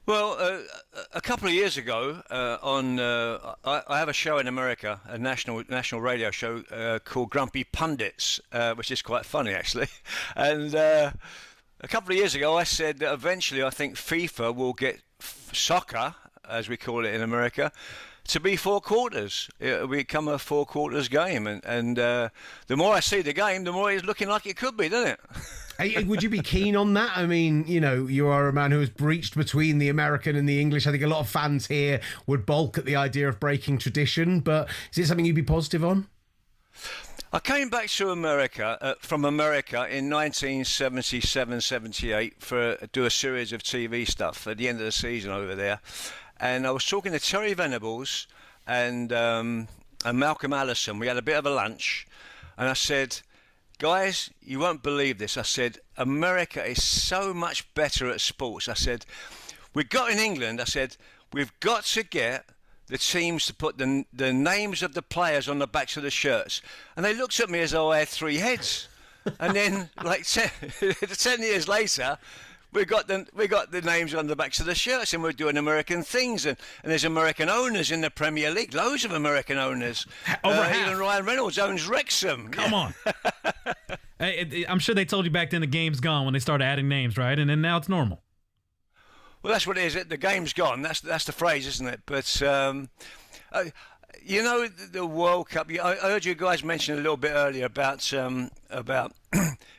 Well, a couple of years ago, I have a show in America, a national radio show called Grumpy Pundits, which is quite funny actually. And a couple of years ago, I said that eventually I think FIFA will get soccer, as we call it in America, to be 4 quarters. It'll become a 4 quarters game, and the more I see the game, the more it's looking like it could be, doesn't it? Would you be keen on that? I mean, you know, you are a man who has breached between the American and the English. I think a lot of fans here would balk at the idea of breaking tradition, but is it something you'd be positive on? I came back to America, from America in 1977-78 to do a series of TV stuff at the end of the season over there. And I was talking to Terry Venables and Malcolm Allison. We had a bit of a lunch. And I said, guys, you won't believe this. I said, America is so much better at sports. I said, we've got in England, I said, we've got to get the teams to put the names of the players on the backs of the shirts. And they looked at me as though I had 3 heads. And then, like 10 years later, we got the names on the backs of the shirts, and we're doing American things, and there's American owners in the Premier League, loads of American owners. Even Ryan Reynolds owns Wrexham. Come on. Hey, I'm sure they told you back then the game's gone when they started adding names, right? And then now it's normal. Well, that's what it is. The game's gone. That's the phrase, isn't it? But you know, the World Cup. I heard you guys mention a little bit earlier about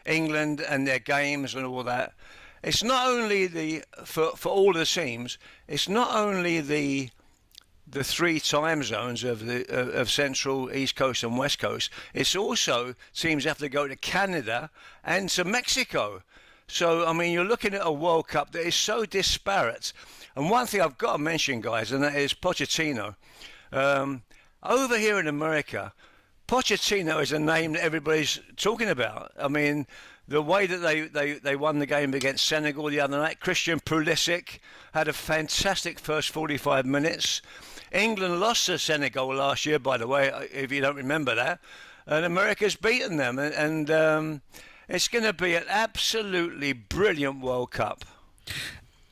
England and their games and all that. It's not only for all the teams. It's not only the 3 time zones of Central, East Coast, and West Coast. It's also teams have to go to Canada and to Mexico. So I mean, you're looking at a World Cup that is so disparate. And one thing I've got to mention, guys, and that is Pochettino. Over here in America, Pochettino is a name that everybody's talking about. I mean, the way that they won the game against Senegal the other night, Christian Pulisic had a fantastic first 45 minutes. England lost to Senegal last year, by the way, if you don't remember that. And America's beaten them. And it's going to be an absolutely brilliant World Cup.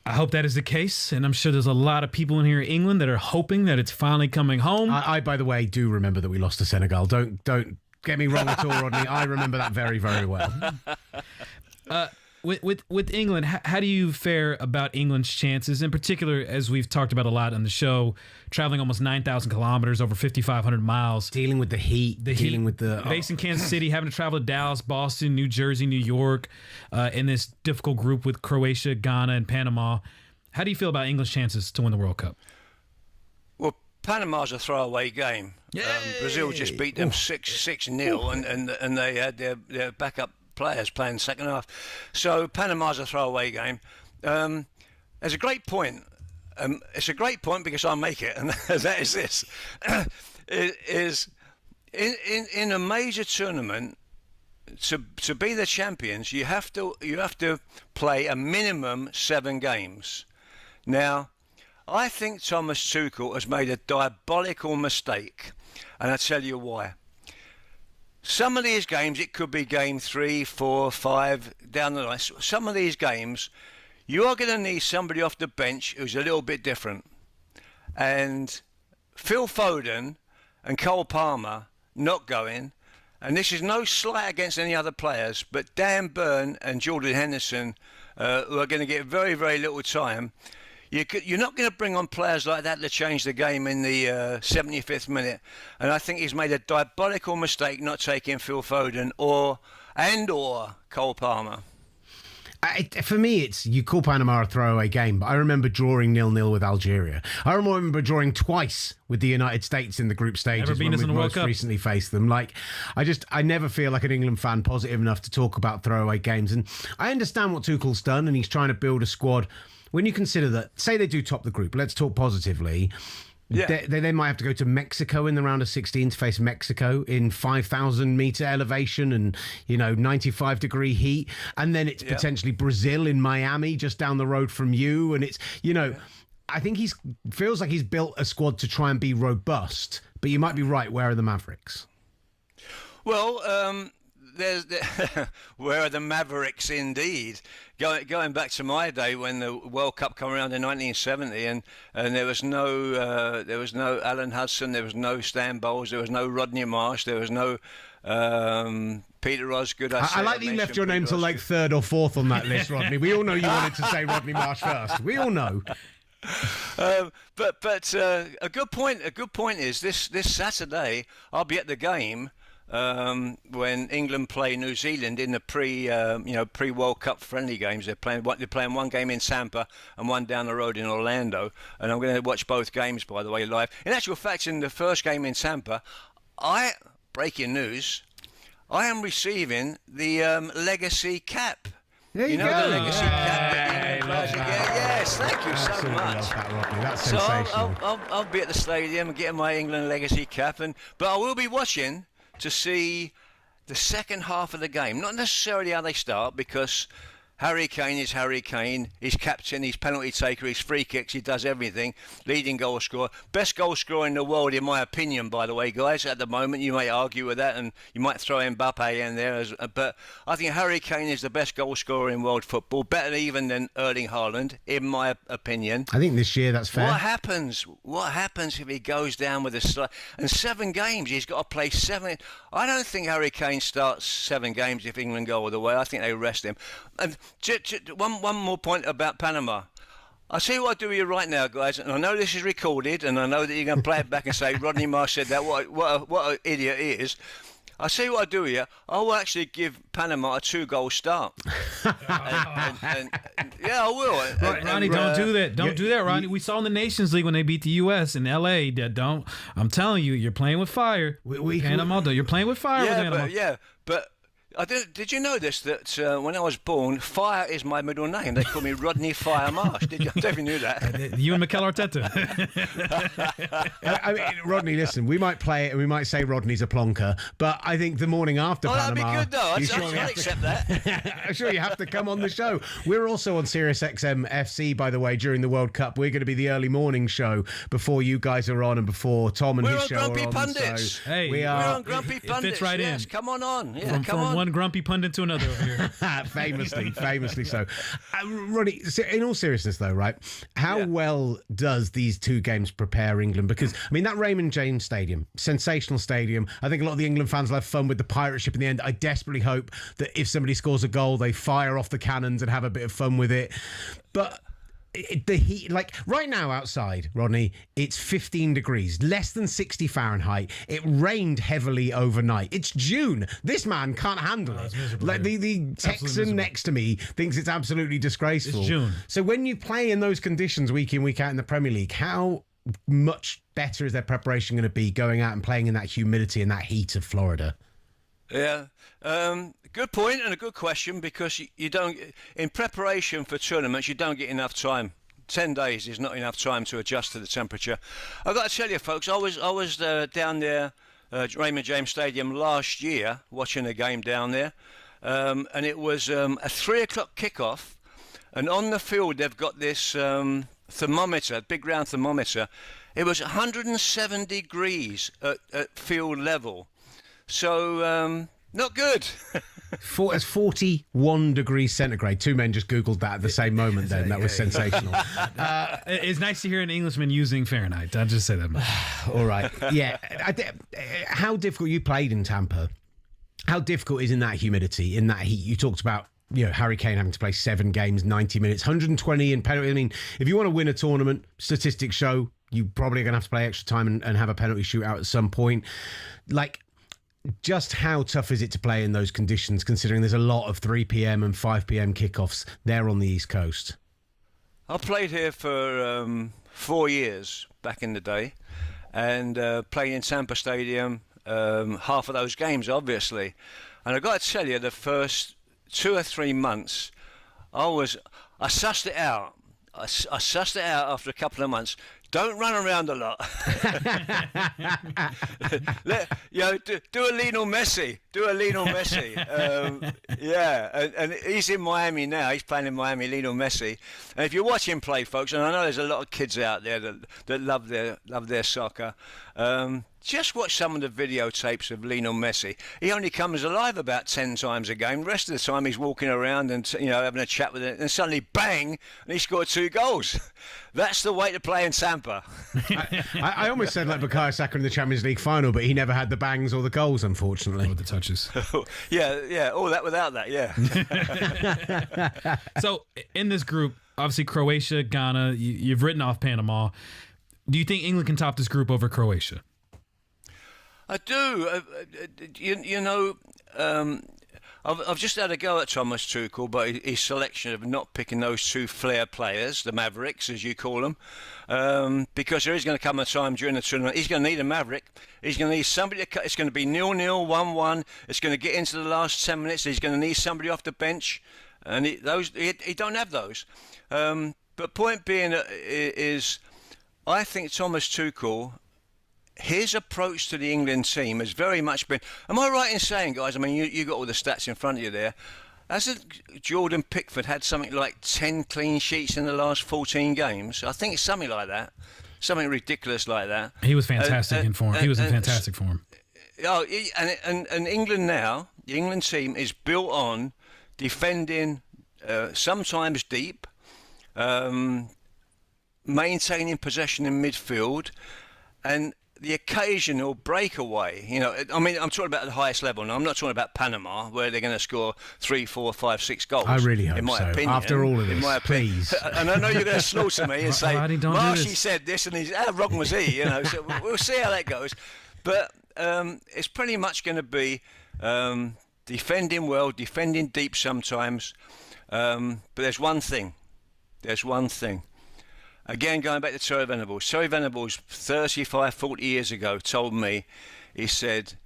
I hope that is the case, and I'm sure there's a lot of people in here in England that are hoping that it's finally coming home. I by the way, do remember that we lost to Senegal. Don't get me wrong at all, Rodney. I remember that very, very well. With England, how do you fare about England's chances? In particular, as we've talked about a lot on the show, traveling almost 9,000 kilometers, over 5,500 miles. Dealing with the heat. Based in Kansas City, having to travel to Dallas, Boston, New Jersey, New York, in this difficult group with Croatia, Ghana, and Panama. How do you feel about England's chances to win the World Cup? Well, Panama's a throwaway game. Brazil just beat them 6-0, and they had their backup players playing second half. So Panama's a throwaway game. There's a great point. It's a great point because I make it, and that is this: in a major tournament, to be the champions, you have to play a minimum 7 games. Now, I think Thomas Tuchel has made a diabolical mistake, and I'll tell you why. Some of these games, it could be game 3, 4, 5, down the line. Some of these games, you are going to need somebody off the bench who's a little bit different. And Phil Foden and Cole Palmer not going, and this is no slight against any other players, but Dan Burn and Jordan Henderson, who are going to get very, very little time. You're not going to bring on players like that to change the game in the 75th minute. And I think he's made a diabolical mistake not taking Phil Foden or Cole Palmer. For me, you call Panama a throwaway game, but I remember drawing 0-0 with Algeria. I remember drawing twice with the United States in the group stages when we most recently faced them. I never feel like an England fan positive enough to talk about throwaway games. And I understand what Tuchel's done, and he's trying to build a squad. When you consider that, say they do top the group, let's talk positively. Yeah. They might have to go to Mexico in the round of 16 to face Mexico in 5,000 meter elevation and 95-degree heat, and then it's potentially Brazil in Miami just down the road from you, and it's I think feels like he's built a squad to try and be robust. But you might be right. Where are the Mavericks? Well, where are the Mavericks indeed? Going back to my day when the World Cup came around in 1970, and there was no Alan Hudson, there was no Stan Bowles, there was no Rodney Marsh, there was no Peter Osgood. I like that you left your name till like 3rd or 4th on that list, Rodney. We all know you wanted to say Rodney Marsh first. We all know. But a good point is this Saturday I'll be at the game. When England play New Zealand in the pre-World Cup friendly games. They're playing one game in Tampa and one down the road in Orlando, and I'm going to watch both games, by the way, live. In actual fact, in the first game in Tampa, breaking news, I am receiving the legacy cap. There you go. The legacy cap that England players get. Yes, thank you so much. That's so sensational. I'll be at the stadium and getting my England legacy cap, but I will be watching to see the second half of the game. Not necessarily how they start, because Harry Kane is Harry Kane. He's captain, he's penalty taker, he's free kicks, he does everything. Leading goal scorer. Best goal scorer in the world, in my opinion, by the way, guys. At the moment, you may argue with that, and you might throw Mbappe in there. But I think Harry Kane is the best goal scorer in world football. Better even than Erling Haaland, in my opinion. I think this year that's fair. What happens if he goes down with and 7 games, he's got to play 7. I don't think Harry Kane starts 7 games if England go all the way. I think they rest him. And one more point about Panama. I'll tell you what I do with you right now, guys, and I know this is recorded, and I know that you're going to play it back and say, Rodney Marsh said that, what an idiot he is. I'll tell you what I do with you. I will actually give Panama a 2-goal start. Yeah, I will. Right, Ronnie, don't do that. Don't do that, Ronnie. We saw in the Nations League when they beat the U.S. in L.A. That I'm telling you, you're playing with fire. Panama, you're playing with fire with Panama. But Did you know this, that when I was born, Fire is my middle name? They call me Rodney Fire Marsh. I definitely knew that. You and Mikel Arteta. I mean, Rodney, listen, we might play it and we might say Rodney's a plonker, but I think the morning after Panama... that'd be good, though. I'd accept that. I'm sure you have to come on the show. We're also on Sirius XM FC, by the way, during the World Cup. We're going to be the early morning show before you guys are on and before Tom and his show are on. We're on Grumpy Pundits. So hey, we're on Grumpy Pundits. Fits right in. Come on. Yeah, from one grumpy pundit to another over here. famously so. Ronnie, in all seriousness though, right? How well does these two games prepare England? Because, I mean, that Raymond James Stadium, sensational stadium. I think a lot of the England fans will have fun with the pirate ship in the end. I desperately hope that if somebody scores a goal, they fire off the cannons and have a bit of fun with it. But... the heat, like right now outside, Rodney, it's 15 degrees, less than 60 Fahrenheit. It rained heavily overnight. It's June. This man can't handle it. Like the Texan next to me thinks it's absolutely disgraceful. It's June. So when you play in those conditions week in, week out in the Premier League, how much better is their preparation going to be going out and playing in that humidity and that heat of Florida? Yeah. Good point and a good question, because you don't, in preparation for tournaments, you don't get enough time. 10 days is not enough time to adjust to the temperature. I've got to tell you, folks, I was down there, Raymond James Stadium last year, watching a game down there, and it was a 3 o'clock kickoff, and on the field they've got this thermometer, big round thermometer. It was 107 degrees at field level. So, not good. It's 41 degrees centigrade. Two men just Googled that at the same moment then. That was sensational. It's nice to hear an Englishman using Fahrenheit. I'll just say that much. All right. Yeah. How difficult you played in Tampa? How difficult is in that humidity, in that heat? You talked about, you know, Harry Kane having to play 7 games, 90 minutes, 120 in penalty. I mean, if you want to win a tournament, statistics show you probably are going to have to play extra time and have a penalty shootout at some point. Like, just how tough is it to play in those conditions, considering there's a lot of 3 p.m. and 5 p.m. kickoffs there on the East Coast? I played here for 4 years back in the day, and played in Tampa Stadium, half of those games, obviously. And I've got to tell you, the first 2 or 3 months, I sussed it out. I sussed it out after a couple of months. Don't run around a lot. Do a Lionel Messi. And he's in Miami now. He's playing in Miami, Lionel Messi. And if you watch him play, folks, and I know there's a lot of kids out there that love their soccer. Just watch some of the videotapes of Lionel Messi. He only comes alive about 10 times a game. The rest of the time he's walking around and having a chat with it, and suddenly bang, and he scored 2 goals. That's the way to play in Tampa. I almost said like Bukayo Saka in the Champions League final, but he never had the bangs or the goals, unfortunately. Or the touches. yeah, all that without that, yeah. So in this group, obviously Croatia, Ghana, you've written off Panama. Do you think England can top this group over Croatia? I do. I've just had a go at Thomas Tuchel, but his selection of not picking those 2 flair players, the Mavericks, as you call them, because there is going to come a time during the tournament he's going to need a Maverick. He's going to need somebody to cut. It's going to be 0-0, 1-1. It's going to get into the last 10 minutes. He's going to need somebody off the bench, and he don't have those. But point being is, I think Thomas Tuchel, his approach to the England team has very much been... Am I right in saying, guys, I mean, you got all the stats in front of you there. Hasn't Jordan Pickford had something like 10 clean sheets in the last 14 games? I think it's something like that. Something ridiculous like that. He was fantastic in form. He was in fantastic form. Oh, and England now, the England team is built on defending sometimes deep, maintaining possession in midfield, and the occasional breakaway. I mean, I'm talking about the highest level now. I'm not talking about Panama, where they're going to score 3, 4, 5, 6 goals. I really hope in my so. opinion, after all of this, please. And I know you're going to slaughter me and say, Marshy said this, and how wrong was he? So we'll see how that goes. But it's pretty much going to be defending well, defending deep sometimes. But there's one thing. Again, going back to Terry Venables. Terry Venables, 35, 40 years ago, told me, he said,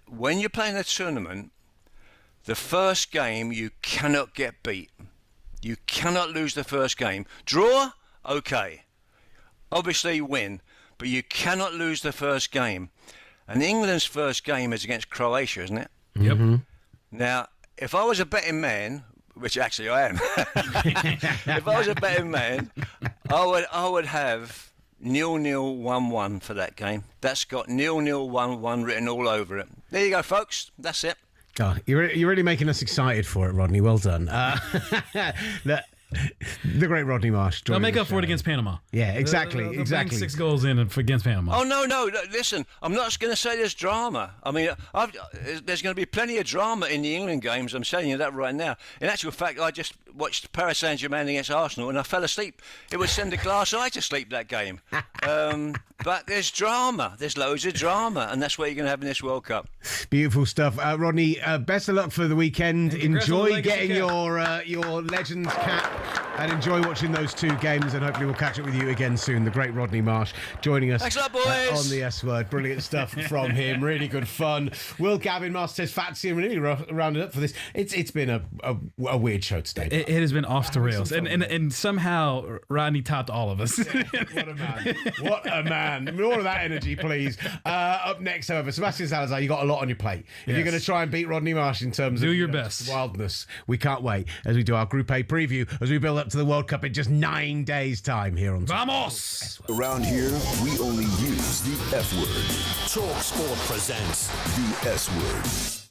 when you're playing a tournament, the first game you cannot get beat. You cannot lose the first game. Draw? Okay. Obviously win, but you cannot lose the first game. And England's first game is against Croatia, isn't it? Yep. Mm-hmm. Now, if I was a betting man, which actually I am, if I was a betting man, I would have 0-0, 1-1 for that game. That's got 0-0, 1-1 written all over it. There you go, folks. That's it. God, you're really making us excited for it, Rodney. Well done. The great Rodney Marsh. They'll make up for it against Panama. Yeah, exactly. They'll exactly. bang 6 goals in against Panama. Oh, no. Listen, I'm not going to say there's drama. I mean, there's going to be plenty of drama in the England games. I'm telling you that right now. In actual fact, I just watched Paris Saint-Germain against Arsenal and I fell asleep. It would send a glass eye to sleep, that game. But there's drama. There's loads of drama, and that's what you're going to have in this World Cup. Beautiful stuff. Rodney, best of luck for the weekend. Enjoy getting your Legends cap and enjoy watching those 2 games, and hopefully we'll catch up with you again soon. The great Rodney Marsh joining us. Thanks a lot, boys. On the S Word. Brilliant stuff from him. Really good fun. Will Gavin, Master Tesfatsion, really rounded up for this. It's been a weird show today. It has been off the rails, and somehow Rodney topped all of us. Yeah, what a man. What a man. More of that energy, please. Up next, however, Sebastian Salazar, you got a lot on your plate. If you're going to try and beat Rodney Marsh in terms of your best wildness, we can't wait as we do our Group A preview as we build up to the World Cup in just 9 days' time here on Vamos! Around here, we only use the F word. talkSPORT presents the S word.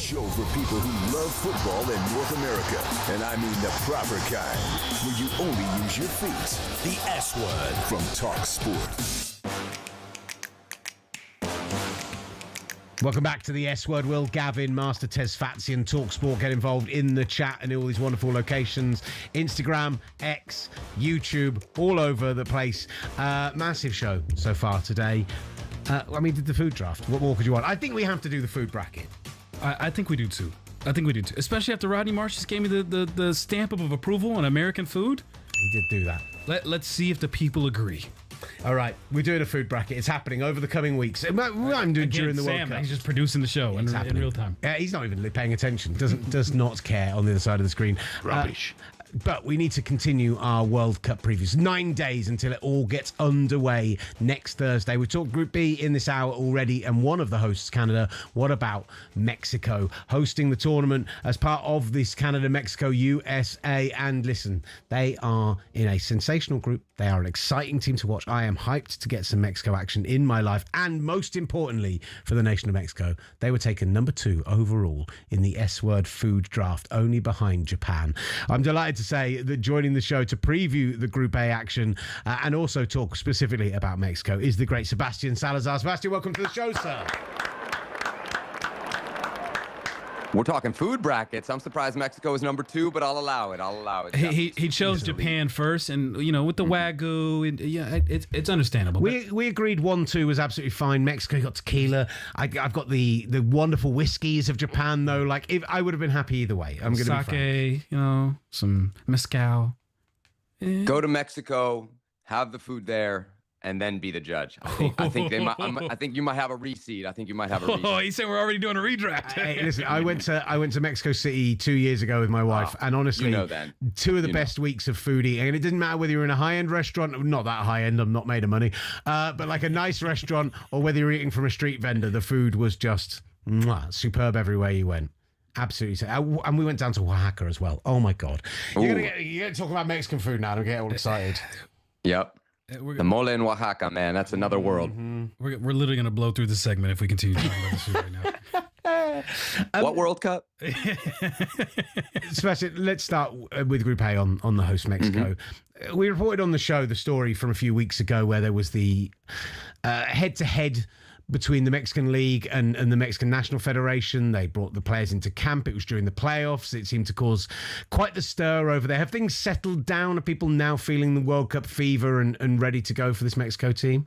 show for people who love football in North America. And I mean the proper kind, where you only use your feet. The S Word from talkSPORT. Welcome back to the S Word. Will, Gavin, Master Tesfatsion, talkSPORT. Get involved in the chat and all these wonderful locations. Instagram, X, YouTube, all over the place. Massive show so far today. Did the food draft. What more could you want? I think we have to do the food bracket. I think we do too. Especially after Rodney Marsh just gave me the stamp of approval on American food. He did do that. Let's see if the people agree. All right, we're doing a food bracket. It's happening over the coming weeks. I'm doing during the World Cup. He's just producing the show in real time. He's not even paying attention. Does not care on the other side of the screen. Rubbish. But we need to continue our World Cup previews. 9 days until it all gets underway next Thursday. We've talked Group B in this hour already, and one of the hosts, Canada. What about Mexico hosting the tournament as part of this Canada-Mexico USA? And listen, they are in a sensational group. They are an exciting team to watch. I am hyped to get some Mexico action in my life. And most importantly, for the nation of Mexico, they were taken number 2 overall in the S-Word food draft, only behind Japan. I'm delighted to say that joining the show to preview the Group A action and also talk specifically about Mexico is the great Sebastien Salazar. Sebastien, welcome to the show, sir. We're talking food brackets. I'm surprised Mexico is number 2, but I'll allow it. He chose Japan first, and with the Wagyu, it's understandable. We agreed 1-2 was absolutely fine. Mexico got tequila. I've got the wonderful whiskeys of Japan though. Like, if I would have been happy either way. I'm going to be sake, some mezcal. Go to Mexico, have the food there, and then be the judge. I think you might have a reseed. Oh, he said we're already doing a redraft. Hey, listen, I went to Mexico City 2 years ago with my wife, and honestly, two of the best weeks of food eating. And it didn't matter whether you're in a high-end restaurant, not that high-end, I'm not made of money, but like a nice restaurant, or whether you're eating from a street vendor, the food was just superb everywhere you went. Absolutely. And we went down to Oaxaca as well. Oh my God. You're gonna talk about Mexican food now and get all excited. Yep. The mole in Oaxaca, man, that's another world. We're literally going to blow through this segment if we continue talking about this food right now. What World Cup? Especially, let's start with Group A on the host Mexico. We reported on the show the story from a few weeks ago where there was the head-to-head between the Mexican League and the Mexican National Federation. They brought the players into camp. It was during the playoffs. It seemed to cause quite the stir over there. Have things settled down? Are people now feeling the World Cup fever and ready to go for this Mexico team?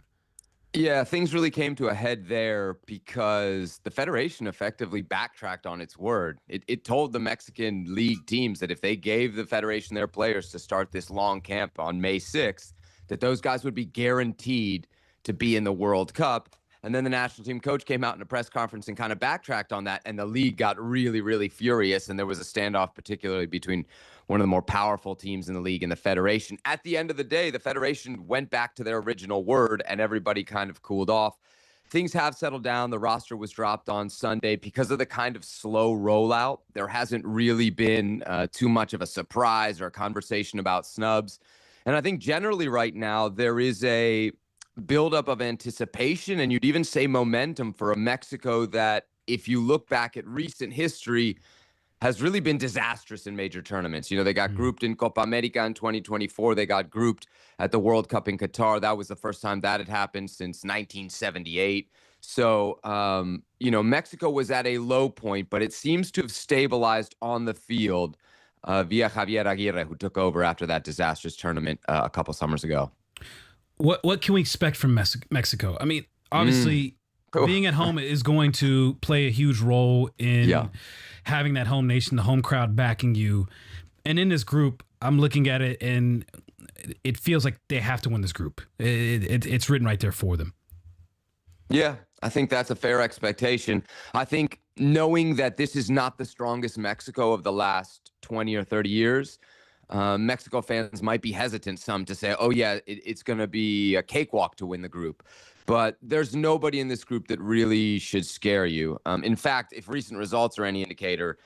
Yeah, things really came to a head there because the Federation effectively backtracked on its word. It told the Mexican League teams that if they gave the Federation their players to start this long camp on May 6th, that those guys would be guaranteed to be in the World Cup. And then the national team coach came out in a press conference and kind of backtracked on that. And the league got really, really furious. And there was a standoff, particularly between one of the more powerful teams in the league and the Federation. At the end of the day, the Federation went back to their original word and everybody kind of cooled off. Things have settled down. The roster was dropped on Sunday because of the kind of slow rollout. There hasn't really been too much of a surprise or a conversation about snubs. And I think generally right now there is a buildup of anticipation, and you'd even say momentum for a Mexico that, if you look back at recent history, has really been disastrous in major tournaments. They got grouped in Copa America in 2024. They got grouped at the World Cup in Qatar. That was the first time that had happened since 1978. So, Mexico was at a low point, but it seems to have stabilized on the field via Javier Aguirre, who took over after that disastrous tournament a couple summers ago. What can we expect from Mexico? I mean, obviously, being at home is going to play a huge role in having that home nation, the home crowd backing you. And in this group, I'm looking at it, and it feels like they have to win this group. It's written right there for them. Yeah, I think that's a fair expectation. I think knowing that this is not the strongest Mexico of the last 20 or 30 years, Mexico fans might be hesitant some to say, oh, yeah, it's going to be a cakewalk to win the group. But there's nobody in this group that really should scare you. In fact, if recent results are any indicator,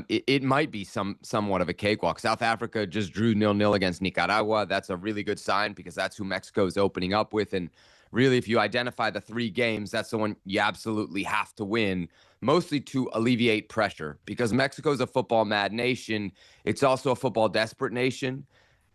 it might be somewhat of a cakewalk. South Africa just drew 0-0 against Nicaragua. That's a really good sign because that's who Mexico is opening up with. And really, if you identify the 3 games, that's the one you absolutely have to win, mostly to alleviate pressure, because Mexico is a football mad nation. It's also a football desperate nation.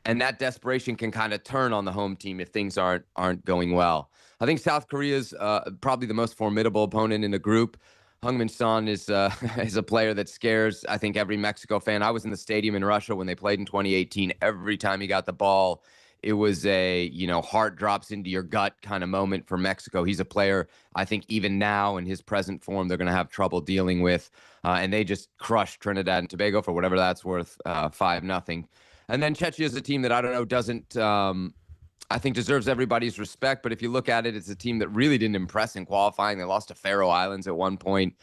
And that desperation can kind of turn on the home team if things aren't going well. I think South Korea's probably the most formidable opponent in the group. Heung-min Son is a player that scares, I think, every Mexico fan. I was in the stadium in Russia when they played in 2018. Every time he got the ball, it was a, heart drops into your gut kind of moment for Mexico. He's a player, I think, even now in his present form, they're going to have trouble dealing with. And they just crushed Trinidad and Tobago for whatever that's worth, 5-0. And then Czechia is a team that I don't know doesn't, I think, deserves everybody's respect. But if you look at it, it's a team that really didn't impress in qualifying. They lost to Faroe Islands at one point.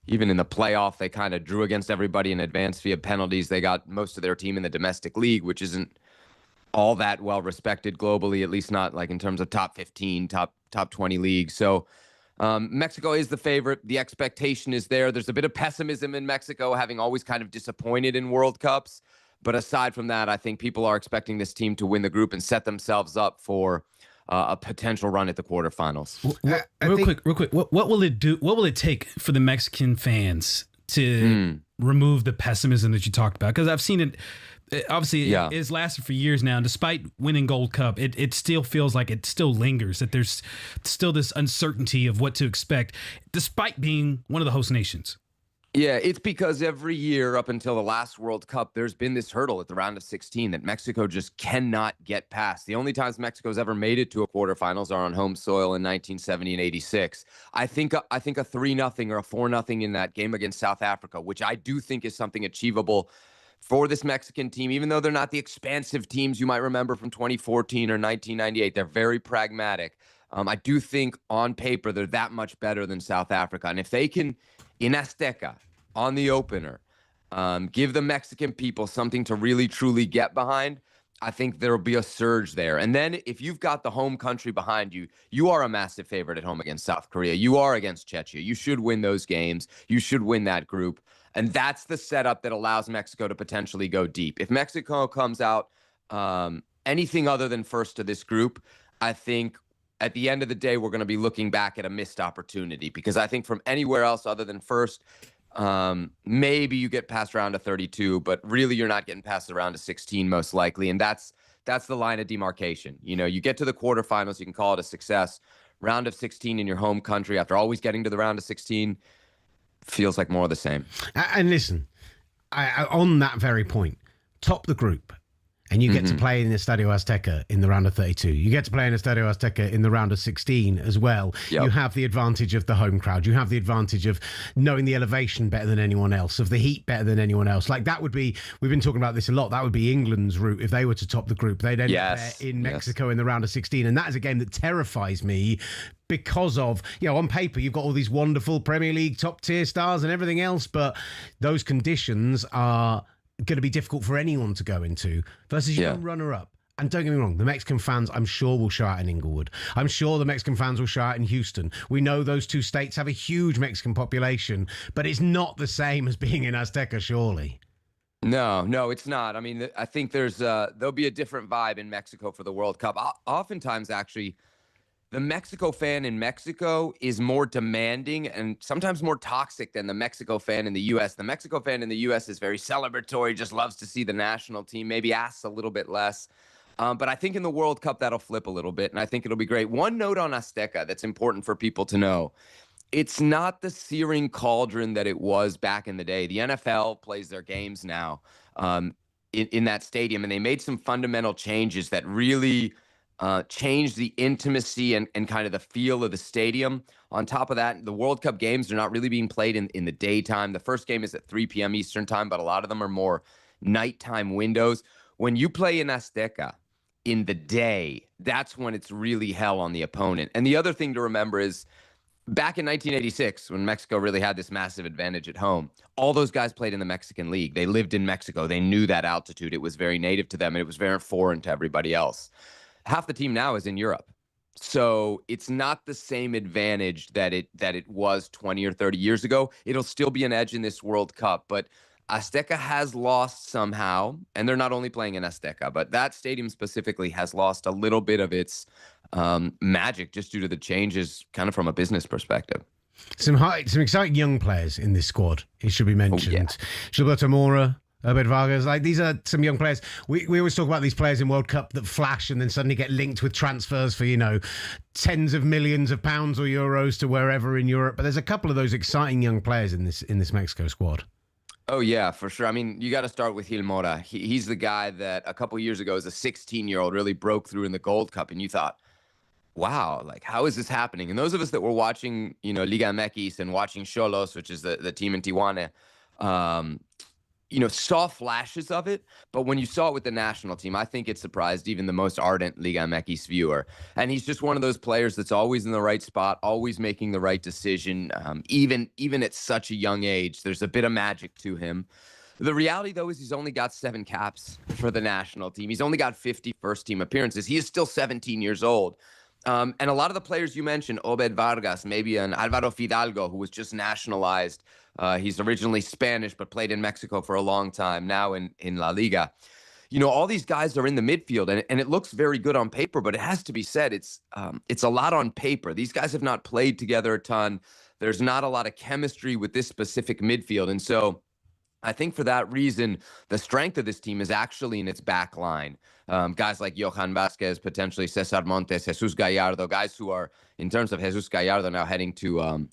Even in the playoff, they kind of drew against everybody in advance via penalties. They got most of their team in the domestic league, which isn't all that well respected globally, at least not like in terms of top 15, top 20 leagues. So Mexico is the favorite. The expectation is there. There's a bit of pessimism in Mexico, having always kind of disappointed in World Cups. But aside from that, I think people are expecting this team to win the group and set themselves up for a potential run at the quarterfinals. Real quick. What will it do? What will it take for the Mexican fans to remove the pessimism that you talked about? Because I've seen it. Obviously, it's lasted for years now. And despite winning Gold Cup, it still feels like it still lingers, that there's still this uncertainty of what to expect, despite being one of the host nations. Yeah, it's because every year up until the last World Cup, there's been this hurdle at the round of 16 that Mexico just cannot get past. The only times Mexico's ever made it to a quarterfinals are on home soil in 1970 and 86. I think a 3-0 or a 4-0 in that game against South Africa, which I do think is something achievable for this Mexican team, even though they're not the expansive teams you might remember from 2014 or 1998. They're very pragmatic. I do think on paper they're that much better than South Africa. And if they can, in Azteca, on the opener, give the Mexican people something to really, truly get behind, I think there'll be a surge there. And then if you've got the home country behind you, you are a massive favorite at home against South Korea. You are against Czechia. You should win those games. You should win that group. And that's the setup that allows Mexico to potentially go deep. If Mexico comes out anything other than first to this group, I think at the end of the day, we're going to be looking back at a missed opportunity, because I think from anywhere else other than first, maybe you get past round of 32, but really you're not getting past the round of 16 most likely. And that's the line of demarcation. You get to the quarterfinals, you can call it a success. Round of 16 in your home country after always getting to the round of 16 feels like more of the same. And listen, on that very point, top the group. And you get to play in the Estadio Azteca in the round of 32. You get to play in the Estadio Azteca in the round of 16 as well. Yep. You have the advantage of the home crowd. You have the advantage of knowing the elevation better than anyone else, of the heat better than anyone else. Like that would be, we've been talking about this a lot, that would be England's route if they were to top the group. They'd end up there in Mexico in the round of 16. And that is a game that terrifies me because of, on paper, you've got all these wonderful Premier League top tier stars and everything else, but those conditions are going to be difficult for anyone to go into versus your runner-up. And don't get me wrong, the Mexican fans, I'm sure, will show out in Inglewood. I'm sure the Mexican fans will show out in Houston. We know those two states have a huge Mexican population, but it's not the same as being in Azteca, surely. No, it's not. I mean, I think there'll be a different vibe in Mexico for the World Cup. Oftentimes, actually, the Mexico fan in Mexico is more demanding and sometimes more toxic than the Mexico fan in the U.S. The Mexico fan in the U.S. is very celebratory, just loves to see the national team, maybe asks a little bit less. But I think in the World Cup, that'll flip a little bit, and I think it'll be great. One note on Azteca that's important for people to know. It's not the searing cauldron that it was back in the day. The NFL plays their games now in that stadium, and they made some fundamental changes that really change the intimacy and kind of the feel of the stadium. On top of that, the World Cup games are not really being played in the daytime. The first game is at 3 p.m. Eastern time, but a lot of them are more nighttime windows. When you play in Azteca in the day, that's when it's really hell on the opponent. And the other thing to remember is back in 1986, when Mexico really had this massive advantage at home, all those guys played in the Mexican League. They lived in Mexico. They knew that altitude. It was very native to them, and it was very foreign to everybody else. Half the team now is in Europe. So it's not the same advantage that it was 20 or 30 years ago. It'll still be an edge in this World Cup, but Azteca has lost somehow, and they're not only playing in Azteca, but that stadium specifically has lost a little bit of its magic just due to the changes kind of from a business perspective. Some exciting young players in this squad, it should be mentioned. Gilberto Mora, Obed Vargas, like these are some young players. We always talk about these players in World Cup that flash and then suddenly get linked with transfers for, tens of millions of pounds or euros to wherever in Europe. But there's a couple of those exciting young players in this Mexico squad. Oh, yeah, for sure. I mean, you got to start with Gil Mora. He's the guy that a couple years ago as a 16-year-old really broke through in the Gold Cup. And you thought, wow, like, how is this happening? And those of us that were watching, Liga MX and watching Xolos, which is the team in Tijuana, saw flashes of it. But when you saw it with the national team, I think it surprised even the most ardent Liga MX viewer. And he's just one of those players that's always in the right spot, always making the right decision. Even at such a young age, there's a bit of magic to him. The reality, though, is he's only got 7 caps for the national team. He's only got 50 first-team appearances. He is still 17 years old. And a lot of the players you mentioned, Obed Vargas, maybe an Alvaro Fidalgo, who was just nationalized. He's originally Spanish, but played in Mexico for a long time, now in La Liga. All these guys are in the midfield, and it looks very good on paper, but it has to be said, it's a lot on paper. These guys have not played together a ton. There's not a lot of chemistry with this specific midfield. And so I think for that reason, the strength of this team is actually in its back line. Guys like Johan Vázquez, potentially Cesar Montes, Jesus Gallardo, guys who are, in terms of Jesus Gallardo, now heading to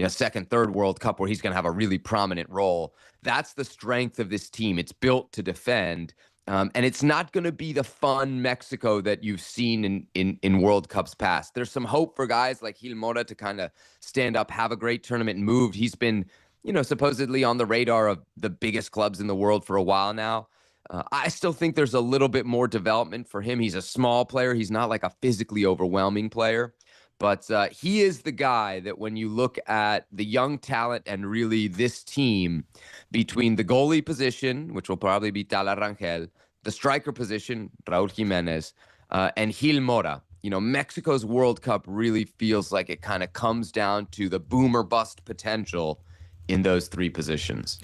second, third World Cup where he's going to have a really prominent role. That's the strength of this team. It's built to defend. And it's not going to be the fun Mexico that you've seen in World Cups past. There's some hope for guys like Gil Mora to kind of stand up, have a great tournament, and move. He's been supposedly on the radar of the biggest clubs in the world for a while now. I still think there's a little bit more development for him. He's a small player. He's not like a physically overwhelming player. But he is the guy that when you look at the young talent and really this team between the goalie position, which will probably be Tala Rangel, the striker position, Raul Jimenez, and Gil Mora, Mexico's World Cup really feels like it kind of comes down to the boom or bust potential in those 3 positions.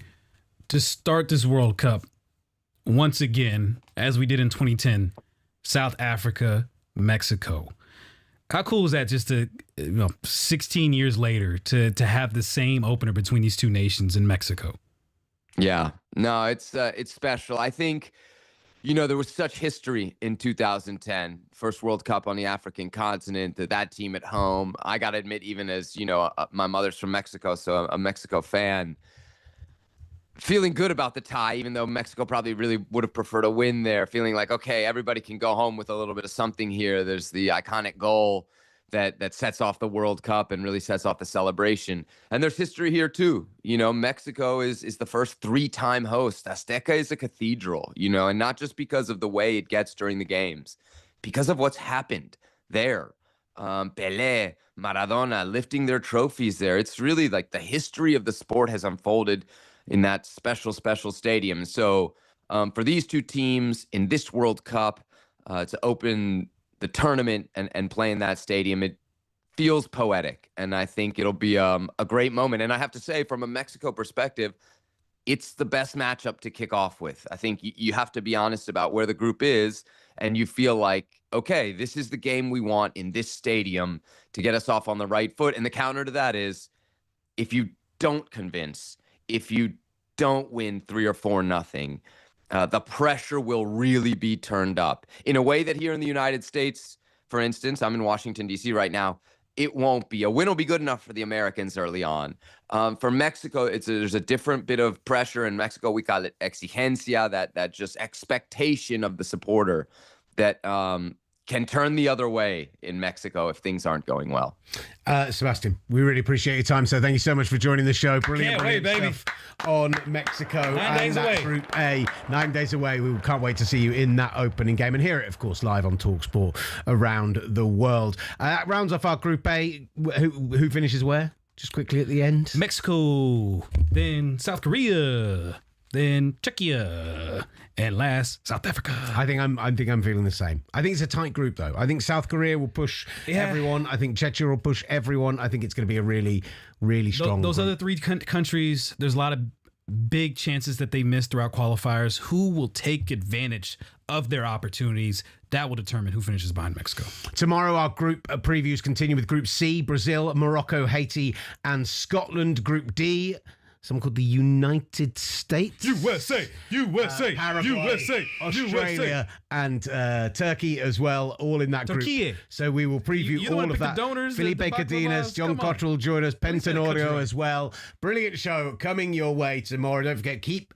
To start this World Cup, once again, as we did in 2010, South Africa, Mexico. How cool is that just to, 16 years later to have the same opener between these two nations in Mexico? Yeah, no, it's special. I think, there was such history in 2010, first World Cup on the African continent, that team at home. I got to admit, even as, my mother's from Mexico, so I'm a Mexico fan, feeling good about the tie, even though Mexico probably really would have preferred a win there, feeling like, okay, everybody can go home with a little bit of something here. There's the iconic goal that sets off the World Cup and really sets off the celebration. And there's history here too. Mexico is the first 3-time host. Azteca is a cathedral, and not just because of the way it gets during the games, because of what's happened there. Pelé, Maradona lifting their trophies there. It's really like the history of the sport has unfolded in that special, special stadium. So for these 2 teams in this World Cup to open the tournament and play in that stadium, it feels poetic. And I think it'll be a great moment. And I have to say, from a Mexico perspective, it's the best matchup to kick off with. I think you have to be honest about where the group is, and you feel like, okay, this is the game we want in this stadium to get us off on the right foot. And the counter to that is, if you don't convince, if you don't win 3 or 4-0, the pressure will really be turned up in a way that here in the United States, for instance, I'm in Washington, D.C. right now, it won't be. A win will be good enough for the Americans early on. For Mexico, there's a different bit of pressure. In Mexico, we call it exigencia, that just expectation of the supporter that can turn the other way in Mexico if things aren't going well. Sebastian, we really appreciate your time. So thank you so much for joining the show. Brilliant, Can't wait, baby. Stuff on Mexico. 9 days away. Group A, 9 days away. We can't wait to see you in that opening game and hear it, of course, live on talkSPORT around the world. That rounds off our Group A. Who finishes where? Just quickly at the end. Mexico, then South Korea, then Czechia, and last South Africa. I think I'm feeling the same. I think it's a tight group though. I think South Korea will push everyone. I think Czechia will push everyone. I think it's going to be a really, really strong Those group. other 3 countries, there's a lot of big chances that they miss throughout qualifiers. Who will take advantage of their opportunities? That will determine who finishes behind Mexico. Tomorrow, our group previews continue with Group C, Brazil, Morocco, Haiti, and Scotland. Group D, someone called the United States. USA, Paraguay, USA, Australia, and Turkey as well, all in that Turkey. group. So we will preview all of that. Felipe Cardenas, John Cottrell will join us, Pentenorio as well. Brilliant show coming your way tomorrow. Don't forget, keep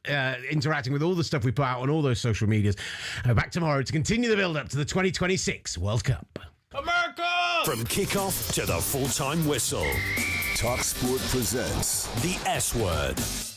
interacting with all the stuff we put out on all those social medias. Back tomorrow to continue the build-up to the 2026 World Cup. America! From kickoff to the full-time whistle, talkSPORT presents The S Word.